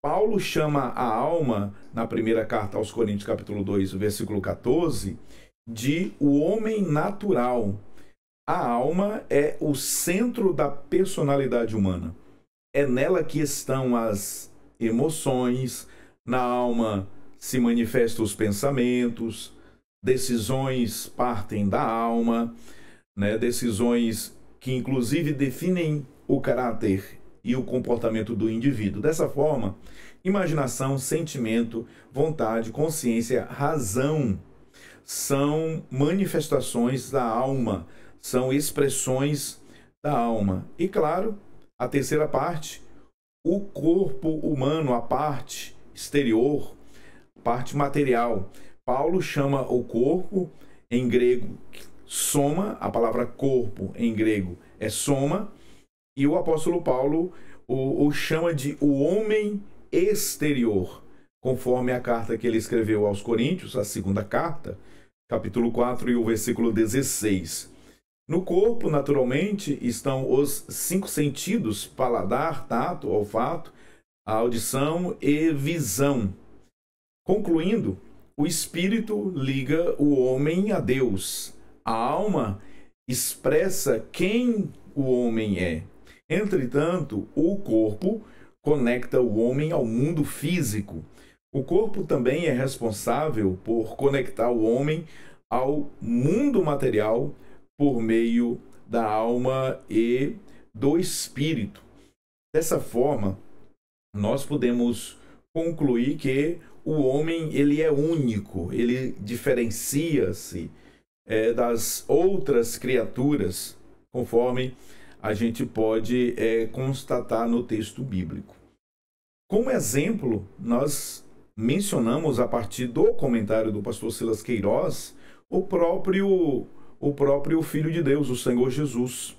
Paulo chama a alma, na primeira carta aos Coríntios, capítulo 2, versículo 14, de o homem natural. A alma é o centro da personalidade humana. É nela que estão as emoções, na alma se manifestam os pensamentos, decisões partem da alma, né? Decisões que inclusive definem o caráter e o comportamento do indivíduo. Dessa forma, imaginação, sentimento, vontade, consciência, razão são manifestações da alma, são expressões da alma. E claro, a terceira parte, o corpo humano, a parte exterior, parte material. Paulo chama o corpo, em grego, soma, a palavra corpo em grego é soma, e o apóstolo Paulo o chama de o homem exterior, conforme a carta que ele escreveu aos Coríntios, a segunda carta, capítulo 4 e o versículo 16. No corpo, naturalmente, estão os 5 sentidos: paladar, tato, olfato, audição e visão. Concluindo, o espírito liga o homem a Deus. A alma expressa quem o homem é. Entretanto, o corpo conecta o homem ao mundo físico. O corpo também é responsável por conectar o homem ao mundo material por meio da alma e do espírito. Dessa forma, nós podemos concluir que o homem ele é único, ele diferencia-se das outras criaturas, conforme a gente pode constatar no texto bíblico. Como exemplo, nós mencionamos a partir do comentário do pastor Silas Queiroz o próprio Filho de Deus, o Senhor Jesus,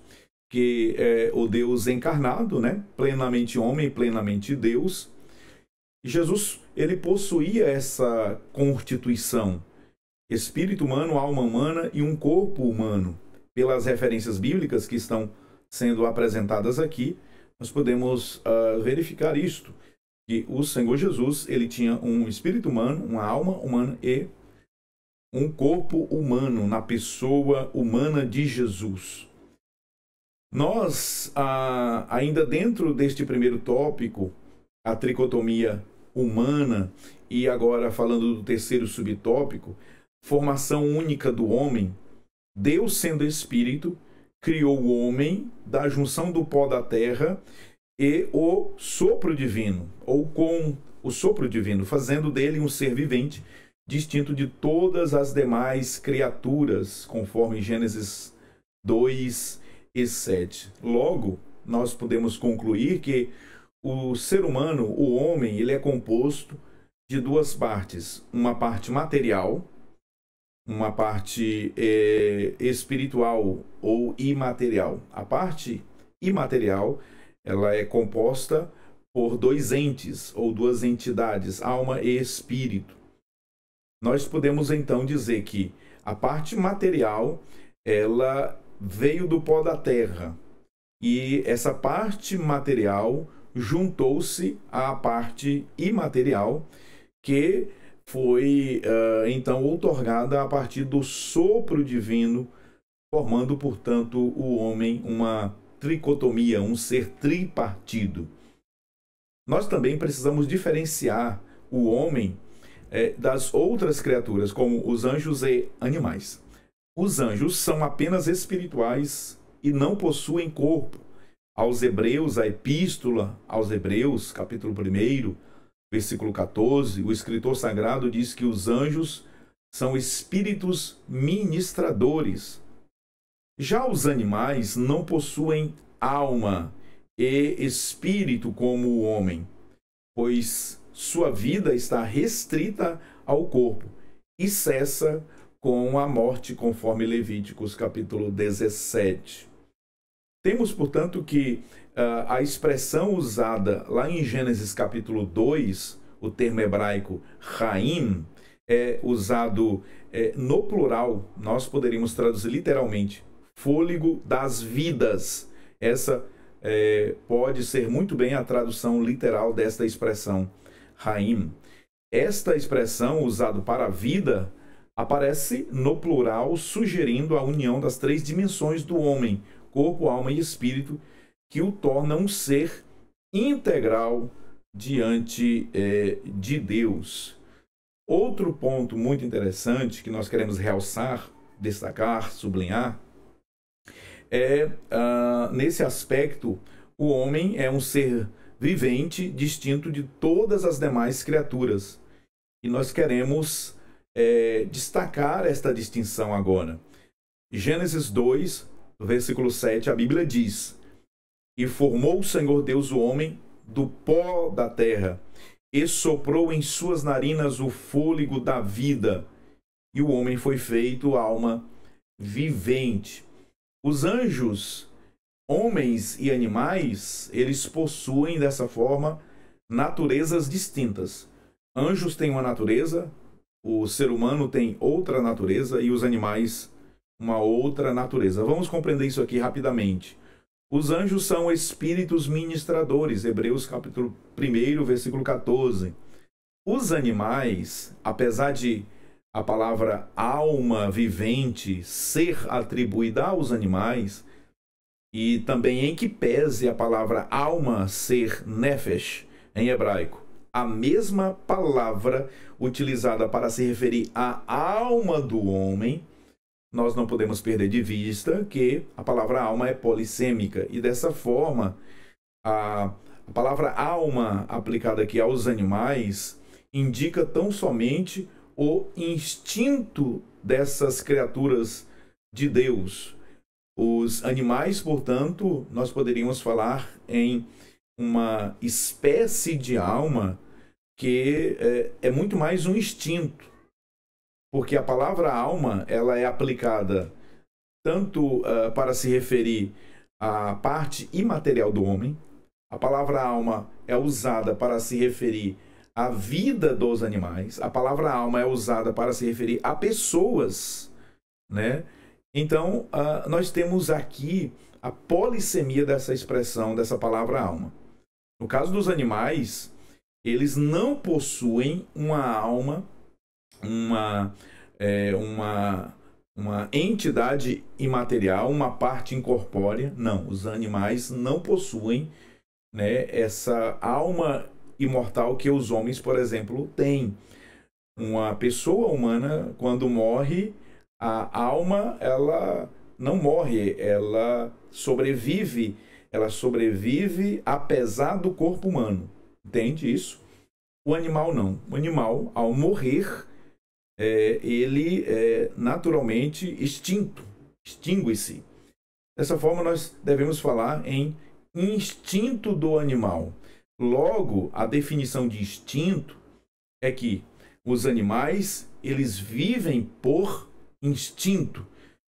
que é o Deus encarnado, né? Plenamente homem, plenamente Deus. E Jesus, ele possuía essa constituição: espírito humano, alma humana e um corpo humano. Pelas referências bíblicas que estão sendo apresentadas aqui, nós podemos verificar isto, que o Senhor Jesus, ele tinha um espírito humano, uma alma humana e um corpo humano na pessoa humana de Jesus. Nós, ainda dentro deste primeiro tópico, a tricotomia humana, e agora falando do terceiro subtópico, formação única do homem, Deus, sendo espírito, criou o homem da junção do pó da terra e o sopro divino, ou com o sopro divino, fazendo dele um ser vivente, distinto de todas as demais criaturas, conforme Gênesis 2 e 7. Logo, nós podemos concluir que o ser humano, o homem, ele é composto de duas partes: uma parte material, uma parte espiritual ou imaterial. A parte imaterial, ela é composta por dois entes ou duas entidades, alma e espírito. Nós podemos então dizer que a parte material, ela veio do pó da terra, e essa parte material juntou-se à parte imaterial, que foi então outorgada a partir do sopro divino, formando, portanto, o homem uma tricotomia, um ser tripartido. Nós também precisamos diferenciar o homem das outras criaturas, como os anjos e animais. Os anjos são apenas espirituais e não possuem corpo. Aos Hebreus, a Epístola aos Hebreus, capítulo 1, versículo 14, o escritor sagrado diz que os anjos são espíritos ministradores. Já os animais não possuem alma e espírito como o homem, pois sua vida está restrita ao corpo e cessa com a morte, conforme Levíticos capítulo 17. Temos, portanto, que a expressão usada lá em Gênesis capítulo 2, o termo hebraico Raim, é usado no plural, nós poderíamos traduzir literalmente fôlego das vidas. Essa pode ser muito bem a tradução literal desta expressão, Haim. Esta expressão, usada para a vida, aparece no plural, sugerindo a união das três dimensões do homem, corpo, alma e espírito, que o torna um ser integral diante de Deus. Outro ponto muito interessante que nós queremos realçar, destacar, sublinhar, nesse aspecto, o homem é um ser vivente, distinto de todas as demais criaturas. E nós queremos destacar esta distinção agora. Gênesis 2, versículo 7, a Bíblia diz: E formou o Senhor Deus o homem do pó da terra, e soprou em suas narinas o fôlego da vida, e o homem foi feito alma vivente. Os anjos, homens e animais, eles possuem dessa forma naturezas distintas. Anjos têm uma natureza, o ser humano tem outra natureza e os animais uma outra natureza. Vamos compreender isso aqui rapidamente. Os anjos são espíritos ministradores, Hebreus capítulo 1, versículo 14. Os animais, apesar de a palavra alma vivente ser atribuída aos animais, e também em que pese a palavra alma ser nefesh em hebraico, a mesma palavra utilizada para se referir à alma do homem, nós não podemos perder de vista que a palavra alma é polissêmica. E dessa forma, a palavra alma aplicada aqui aos animais indica tão somente o instinto dessas criaturas de Deus. Os animais, portanto, nós poderíamos falar em uma espécie de alma que é muito mais um instinto. Porque a palavra alma, ela é aplicada tanto para se referir à parte imaterial do homem. A palavra alma é usada para se referir à vida dos animais. A palavra alma é usada para se referir a pessoas, né? Então, nós temos aqui a polissemia dessa expressão, dessa palavra alma. No caso dos animais, eles não possuem uma alma, uma entidade imaterial, uma parte incorpórea. Não, os animais não possuem, né, essa alma imortal que os homens, por exemplo, têm. Uma pessoa humana, quando morre, a alma, ela não morre, ela sobrevive apesar do corpo humano. Entende isso? O animal não. O animal, ao morrer, ele é naturalmente extingue-se. Dessa forma, nós devemos falar em instinto do animal. Logo, a definição de instinto é que os animais, eles vivem por instinto.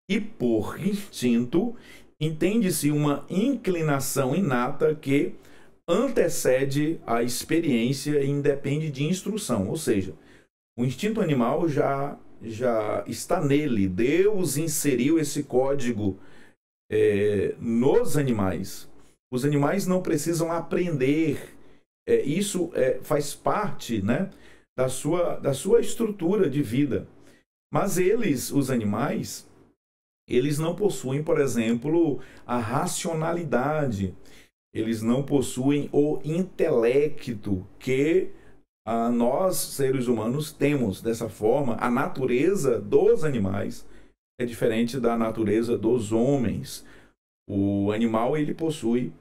E por instinto, entende-se uma inclinação inata que antecede a experiência e independe de instrução. Ou seja, o instinto animal já está nele. Deus inseriu esse código nos animais. Os animais não precisam aprender. Isso faz parte, né, da sua estrutura de vida. Mas os animais, eles não possuem, por exemplo, a racionalidade. Eles não possuem o intelecto que nós, seres humanos, temos. Dessa forma, a natureza dos animais é diferente da natureza dos homens. O animal, ele possui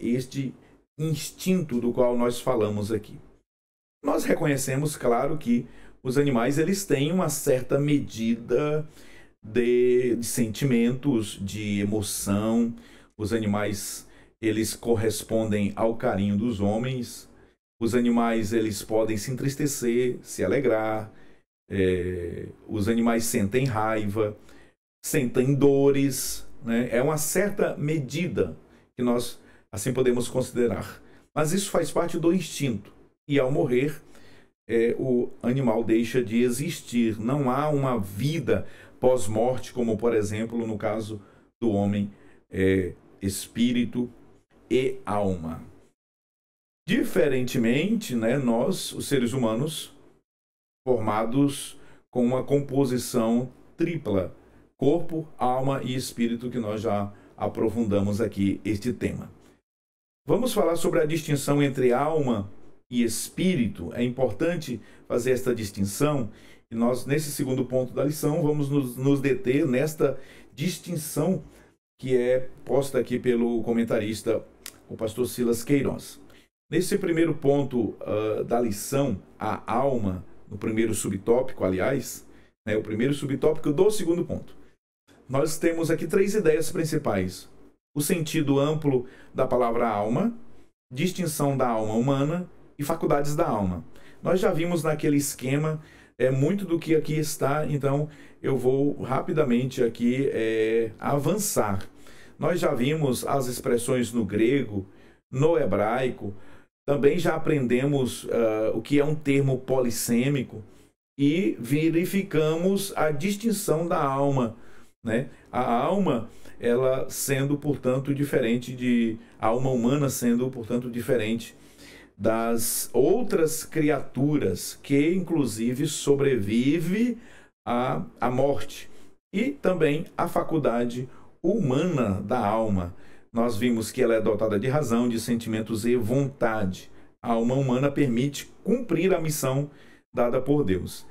este instinto do qual nós falamos aqui. Nós reconhecemos, claro, que os animais, eles têm uma certa medida de sentimentos, de emoção. Os animais, eles correspondem ao carinho dos homens. Os animais, eles podem se entristecer, se alegrar. Os animais sentem raiva, sentem dores, né? É uma certa medida que nós assim podemos considerar. Mas isso faz parte do instinto. E ao morrer, o animal deixa de existir. Não há uma vida pós-morte, como, por exemplo, no caso do homem, espírito e alma. Diferentemente, né, nós, os seres humanos, formados com uma composição tripla, corpo, alma e espírito, que nós já aprofundamos aqui este tema. Vamos falar sobre a distinção entre alma e espírito. É importante fazer esta distinção, e nós, nesse segundo ponto da lição, vamos nos deter nesta distinção que é posta aqui pelo comentarista, o pastor Silas Queiroz. Nesse primeiro ponto da lição, a alma, no primeiro subtópico, aliás, o primeiro subtópico do segundo ponto, nós temos aqui 3 ideias principais. O sentido amplo da palavra alma, distinção da alma humana e faculdades da alma. Nós já vimos naquele esquema muito do que aqui está, então eu vou rapidamente aqui avançar. Nós já vimos as expressões no grego, no hebraico, também já aprendemos o que é um termo polissêmico e verificamos a distinção da alma, né? A alma, ela sendo, portanto, diferente a alma humana sendo, portanto, diferente das outras criaturas, que inclusive sobrevive à morte, e também a faculdade humana da alma. Nós vimos que ela é dotada de razão, de sentimentos e vontade. A alma humana permite cumprir a missão dada por Deus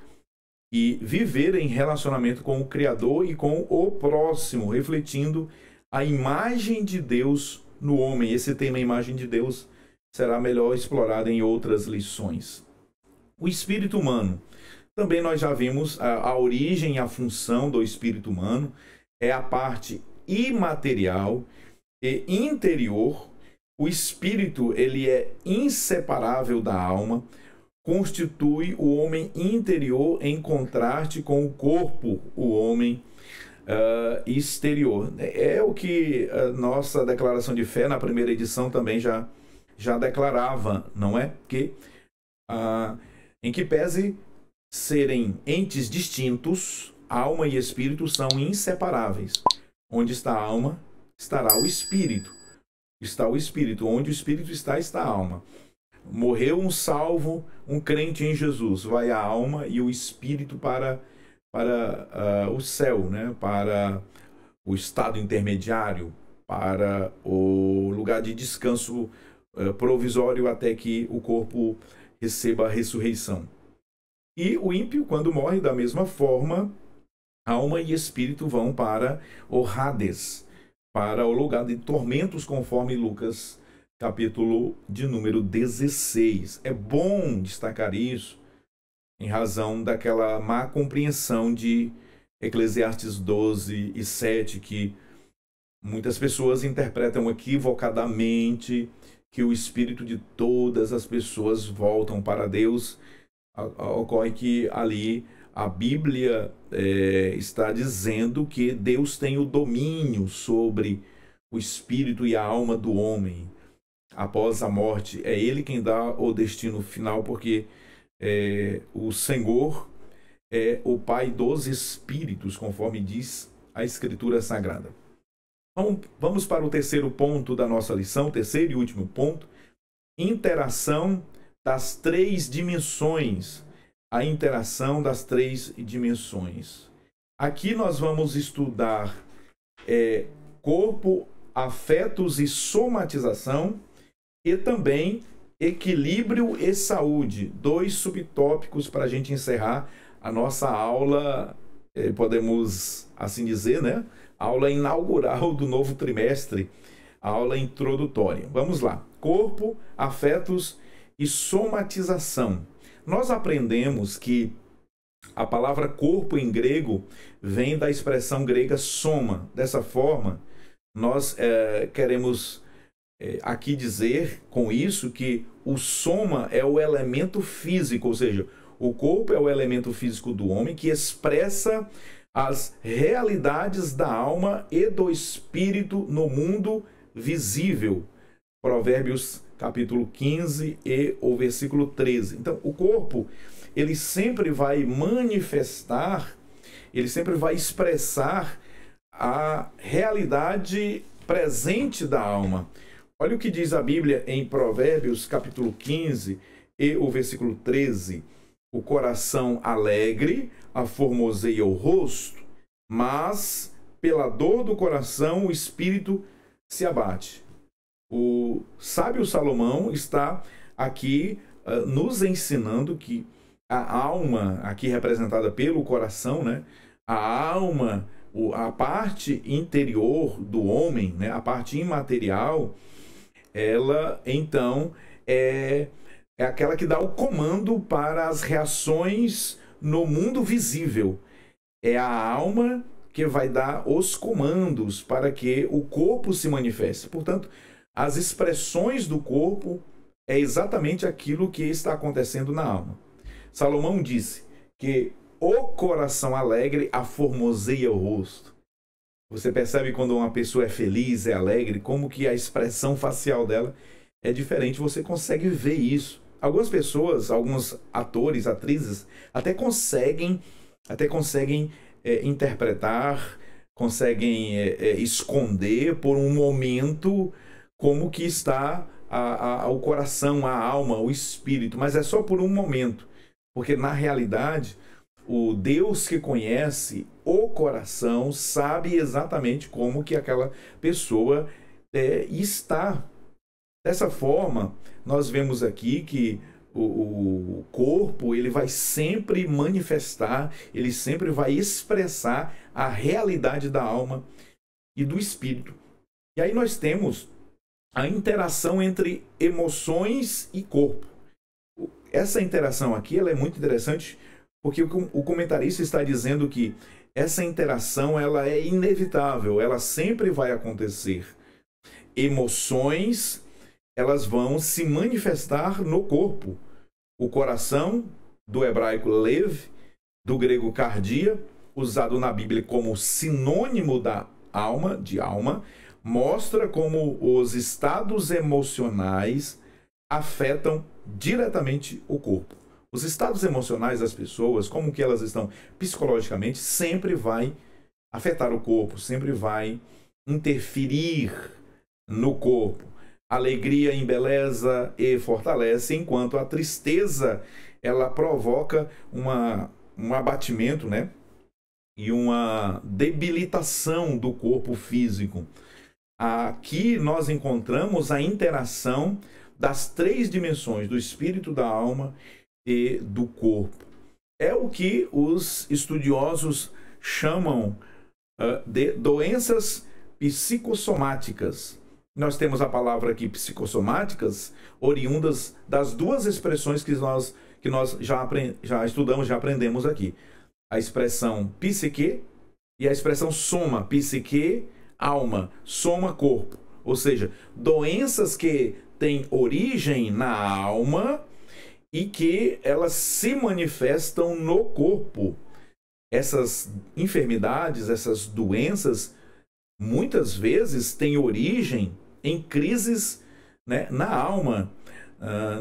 e viver em relacionamento com o Criador e com o próximo, refletindo a imagem de Deus no homem. Esse tema, imagem de Deus, será melhor explorado em outras lições. O espírito humano. Também nós já vimos a origem e a função do espírito humano. É a parte imaterial e interior. O espírito, ele é inseparável da alma, constitui o homem interior em contraste com o corpo, o homem exterior. É o que a nossa declaração de fé na primeira edição também já declarava, não é? Que em que pese serem entes distintos, alma e espírito são inseparáveis. Onde está a alma, estará o espírito. Está o espírito. Onde o espírito está, está a alma. Morreu um salvo, um crente em Jesus, vai a alma e o espírito para o céu, né? Para o estado intermediário, para o lugar de descanso provisório até que o corpo receba a ressurreição. E o ímpio, quando morre, da mesma forma, alma e espírito vão para o Hades, para o lugar de tormentos, conforme Lucas, capítulo de número 16. É bom destacar isso, em razão daquela má compreensão de Eclesiastes 12:7, que muitas pessoas interpretam equivocadamente que o espírito de todas as pessoas voltam para Deus. Ocorre que ali a Bíblia está dizendo que Deus tem o domínio sobre o espírito e a alma do homem. Após a morte, é Ele quem dá o destino final, porque o Senhor é o Pai dos Espíritos, conforme diz a Escritura Sagrada. Vamos para o terceiro ponto da nossa lição, terceiro e último ponto: interação das 3 dimensões. A interação das 3 dimensões. Aqui nós vamos estudar corpo, afetos e somatização, e também equilíbrio e saúde. 2 subtópicos para a gente encerrar a nossa aula, podemos assim dizer, né? Aula inaugural do novo trimestre, a aula introdutória. Vamos lá. Corpo, afetos e somatização. Nós aprendemos que a palavra corpo em grego vem da expressão grega soma. Dessa forma, nós queremos aqui dizer com isso que o soma é o elemento físico, ou seja, o corpo é o elemento físico do homem que expressa as realidades da alma e do espírito no mundo visível. Provérbios capítulo 15 e o versículo 13. Então, o corpo, ele sempre vai manifestar, ele sempre vai expressar a realidade presente da alma. Olha o que diz a Bíblia em Provérbios, capítulo 15 e o versículo 13. O coração alegre aformoseia o rosto, mas pela dor do coração o espírito se abate. O sábio Salomão está aqui nos ensinando que a alma, aqui representada pelo coração, né? A alma, a parte interior do homem, né? A parte imaterial, ela então é aquela que dá o comando para as reações no mundo visível. É a alma que vai dar os comandos para que o corpo se manifeste. Portanto, as expressões do corpo é exatamente aquilo que está acontecendo na alma. Salomão disse que o coração alegre aformoseia o rosto. Você percebe quando uma pessoa é feliz, é alegre, como que a expressão facial dela é diferente. Você consegue ver isso. Algumas pessoas, alguns atores, atrizes, até conseguem interpretar, conseguem esconder por um momento como que está o coração, a alma, o espírito, mas é só por um momento, porque na realidade o Deus que conhece o coração sabe exatamente como que aquela pessoa está. Dessa forma, nós vemos aqui que o corpo ele vai sempre manifestar, ele sempre vai expressar a realidade da alma e do espírito. E aí nós temos a interação entre emoções e corpo. Essa interação aqui ela é muito interessante porque o comentarista está dizendo que essa interação ela é inevitável, ela sempre vai acontecer. Emoções elas vão se manifestar no corpo. O coração, do hebraico lev, do grego cardia, usado na Bíblia como sinônimo da alma, de alma, mostra como os estados emocionais afetam diretamente o corpo. Os estados emocionais das pessoas, como que elas estão psicologicamente, sempre vai afetar o corpo, sempre vai interferir no corpo. A alegria embeleza e fortalece, enquanto a tristeza ela provoca um abatimento, né? E uma debilitação do corpo físico. Aqui nós encontramos a interação das três dimensões, do espírito, da alma e do corpo. É o que os estudiosos chamam de doenças psicossomáticas. Nós temos a palavra aqui psicossomáticas, oriundas das duas expressões que nós já estudamos, já aprendemos aqui. A expressão psique e a expressão soma, psique, alma, soma, corpo. Ou seja, doenças que têm origem na alma e que elas se manifestam no corpo. Essas enfermidades, essas doenças, muitas vezes têm origem em crises, né, na alma,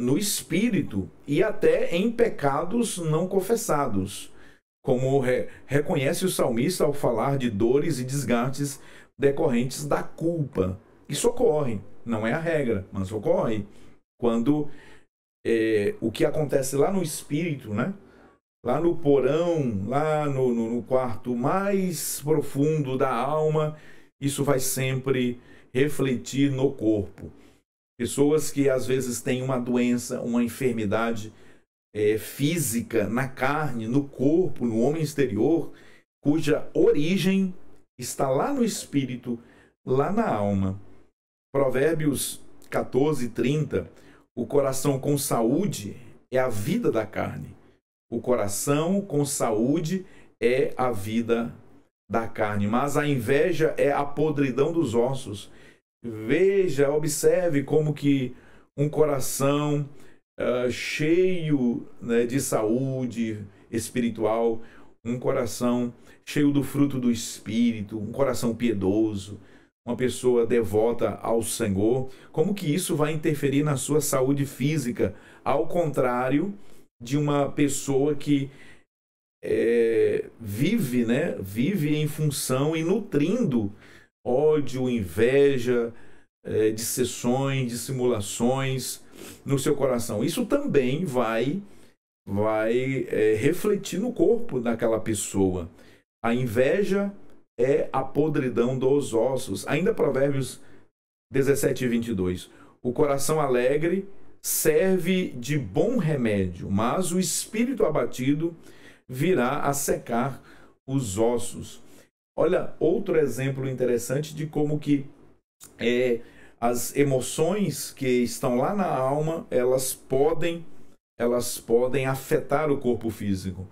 no espírito e até em pecados não confessados, como reconhece o salmista ao falar de dores e desgastes decorrentes da culpa. Isso ocorre, não é a regra, mas ocorre quando o que acontece lá no espírito, né? Lá no porão, lá no quarto mais profundo da alma, isso vai sempre refletir no corpo. Pessoas que às vezes têm uma doença, uma enfermidade física na carne, no corpo, no homem exterior, cuja origem está lá no espírito, lá na alma. Provérbios 14:30, o coração com saúde é a vida da carne. O coração com saúde é a vida da carne, mas a inveja é a podridão dos ossos. Veja, observe como que um coração cheio, né, de saúde espiritual, um coração cheio do fruto do Espírito, um coração piedoso, uma pessoa devota ao Senhor, como que isso vai interferir na sua saúde física, ao contrário de uma pessoa que vive, né? Vive em função e nutrindo ódio, inveja, dissessões, dissimulações no seu coração. Isso também vai refletir no corpo daquela pessoa. A inveja é a podridão dos ossos. Ainda Provérbios 17:22. O coração alegre serve de bom remédio, mas o espírito abatido virá a secar os ossos. Olha, outro exemplo interessante de como que as emoções que estão lá na alma, elas podem afetar o corpo físico.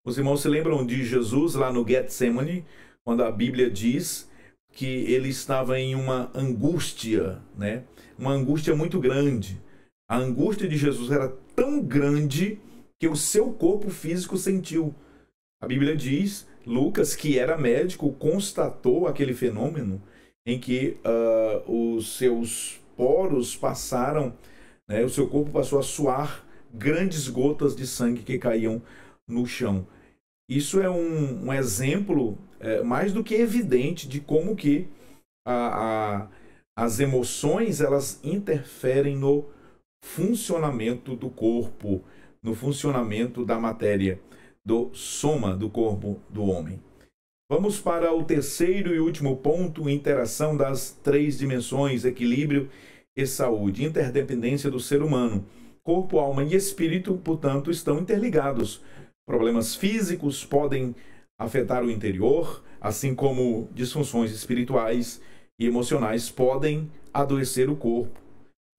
Os irmãos se lembram de Jesus lá no Getsemane, quando a Bíblia diz que ele estava em uma angústia, né? Uma angústia muito grande. A angústia de Jesus era tão grande que o seu corpo físico sentiu. A Bíblia diz, Lucas, que era médico, constatou aquele fenômeno em que os seus poros passaram, né? O seu corpo passou a suar grandes gotas de sangue que caíam no chão. Isso é um exemplo mais do que evidente de como que as emoções elas interferem no funcionamento do corpo, no funcionamento da matéria, do soma do corpo do homem. Vamos para o terceiro e último ponto, interação das três dimensões, equilíbrio e saúde, interdependência do ser humano. Corpo, alma e espírito, portanto, estão interligados. Problemas físicos podem afetar o interior, assim como disfunções espirituais e emocionais podem adoecer o corpo.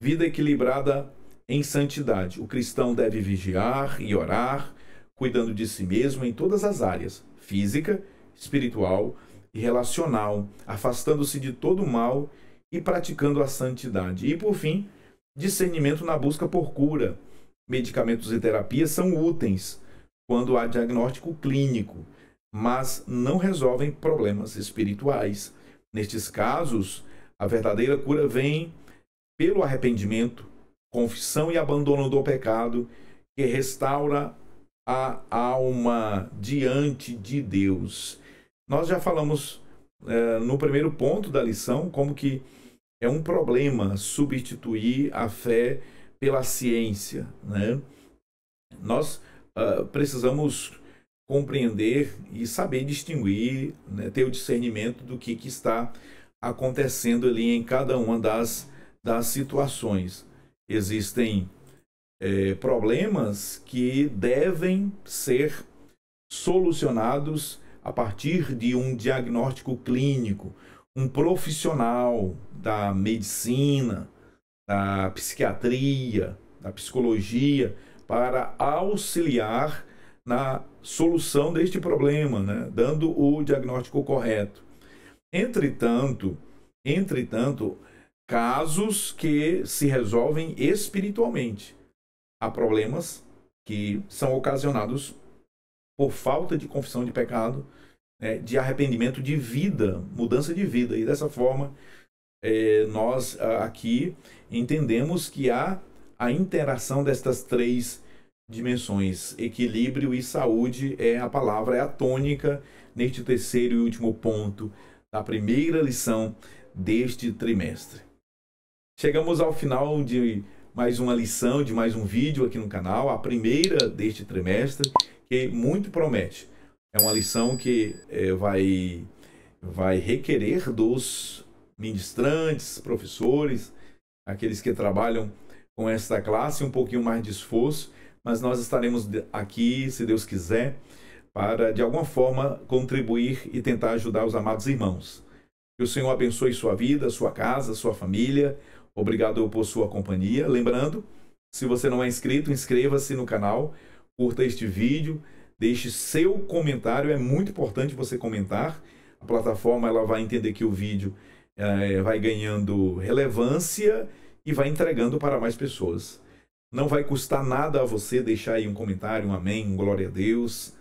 Vida equilibrada em santidade. O cristão deve vigiar e orar, cuidando de si mesmo em todas as áreas, física, espiritual e relacional, afastando-se de todo o mal e praticando a santidade. E, por fim, discernimento na busca por cura. Medicamentos e terapias são úteis quando há diagnóstico clínico, mas não resolvem problemas espirituais. Nestes casos, a verdadeira cura vem pelo arrependimento, confissão e abandono do pecado, que restaura a alma diante de Deus. Nós já falamos no primeiro ponto da lição como que é um problema substituir a fé pela ciência, né? Nós precisamos compreender e saber distinguir, né, ter o discernimento do que está acontecendo ali em cada uma das situações. Existem problemas que devem ser solucionados a partir de um diagnóstico clínico, um profissional da medicina, da psiquiatria, da psicologia, para auxiliar na solução deste problema, né? Dando o diagnóstico correto. Entretanto, casos que se resolvem espiritualmente. Há problemas que são ocasionados por falta de confissão de pecado, né, de arrependimento de vida, mudança de vida. E dessa forma, nós aqui entendemos que há a interação destas três dimensões. Equilíbrio e saúde é a palavra, é a tônica neste terceiro e último ponto da primeira lição deste trimestre. Chegamos ao final de mais uma lição, de mais um vídeo aqui no canal, a primeira deste trimestre, que muito promete. É uma lição que vai requerer dos ministrantes, professores, aqueles que trabalham com esta classe, um pouquinho mais de esforço, mas nós estaremos aqui, se Deus quiser, para de alguma forma contribuir e tentar ajudar os amados irmãos. Que o Senhor abençoe sua vida, sua casa, sua família. Obrigado por sua companhia. Lembrando, se você não é inscrito, inscreva-se no canal, curta este vídeo, deixe seu comentário, é muito importante você comentar. A plataforma ela vai entender que o vídeo vai ganhando relevância e vai entregando para mais pessoas. Não vai custar nada a você deixar aí um comentário, um amém, um glória a Deus,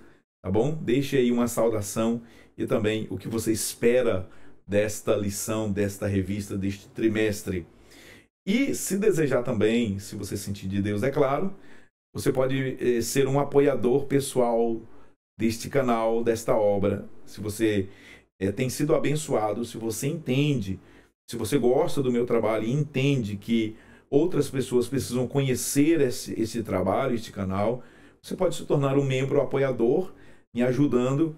tá bom? Deixe aí uma saudação e também o que você espera desta lição, desta revista, deste trimestre. E se desejar também, se você sentir de Deus, é claro, você pode ser um apoiador pessoal deste canal, desta obra. Se você tem sido abençoado, se você entende, se você gosta do meu trabalho e entende que outras pessoas precisam conhecer esse trabalho, este canal, você pode se tornar um membro apoiador, me ajudando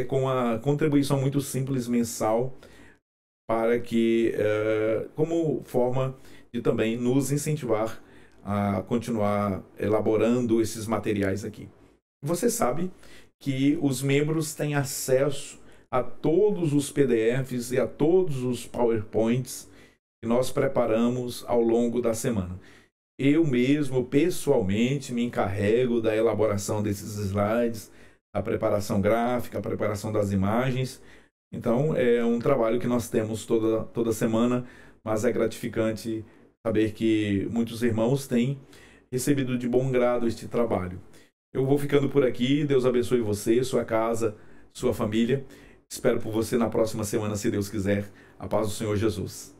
com a contribuição muito simples mensal, para que, como forma de também nos incentivar a continuar elaborando esses materiais aqui. Você sabe que os membros têm acesso a todos os PDFs e a todos os PowerPoints que nós preparamos ao longo da semana. Eu mesmo, pessoalmente, me encarrego da elaboração desses slides, a preparação gráfica, a preparação das imagens. Então, é um trabalho que nós temos toda semana, mas é gratificante saber que muitos irmãos têm recebido de bom grado este trabalho. Eu vou ficando por aqui. Deus abençoe você, sua casa, sua família. Espero por você na próxima semana, se Deus quiser. A paz do Senhor Jesus.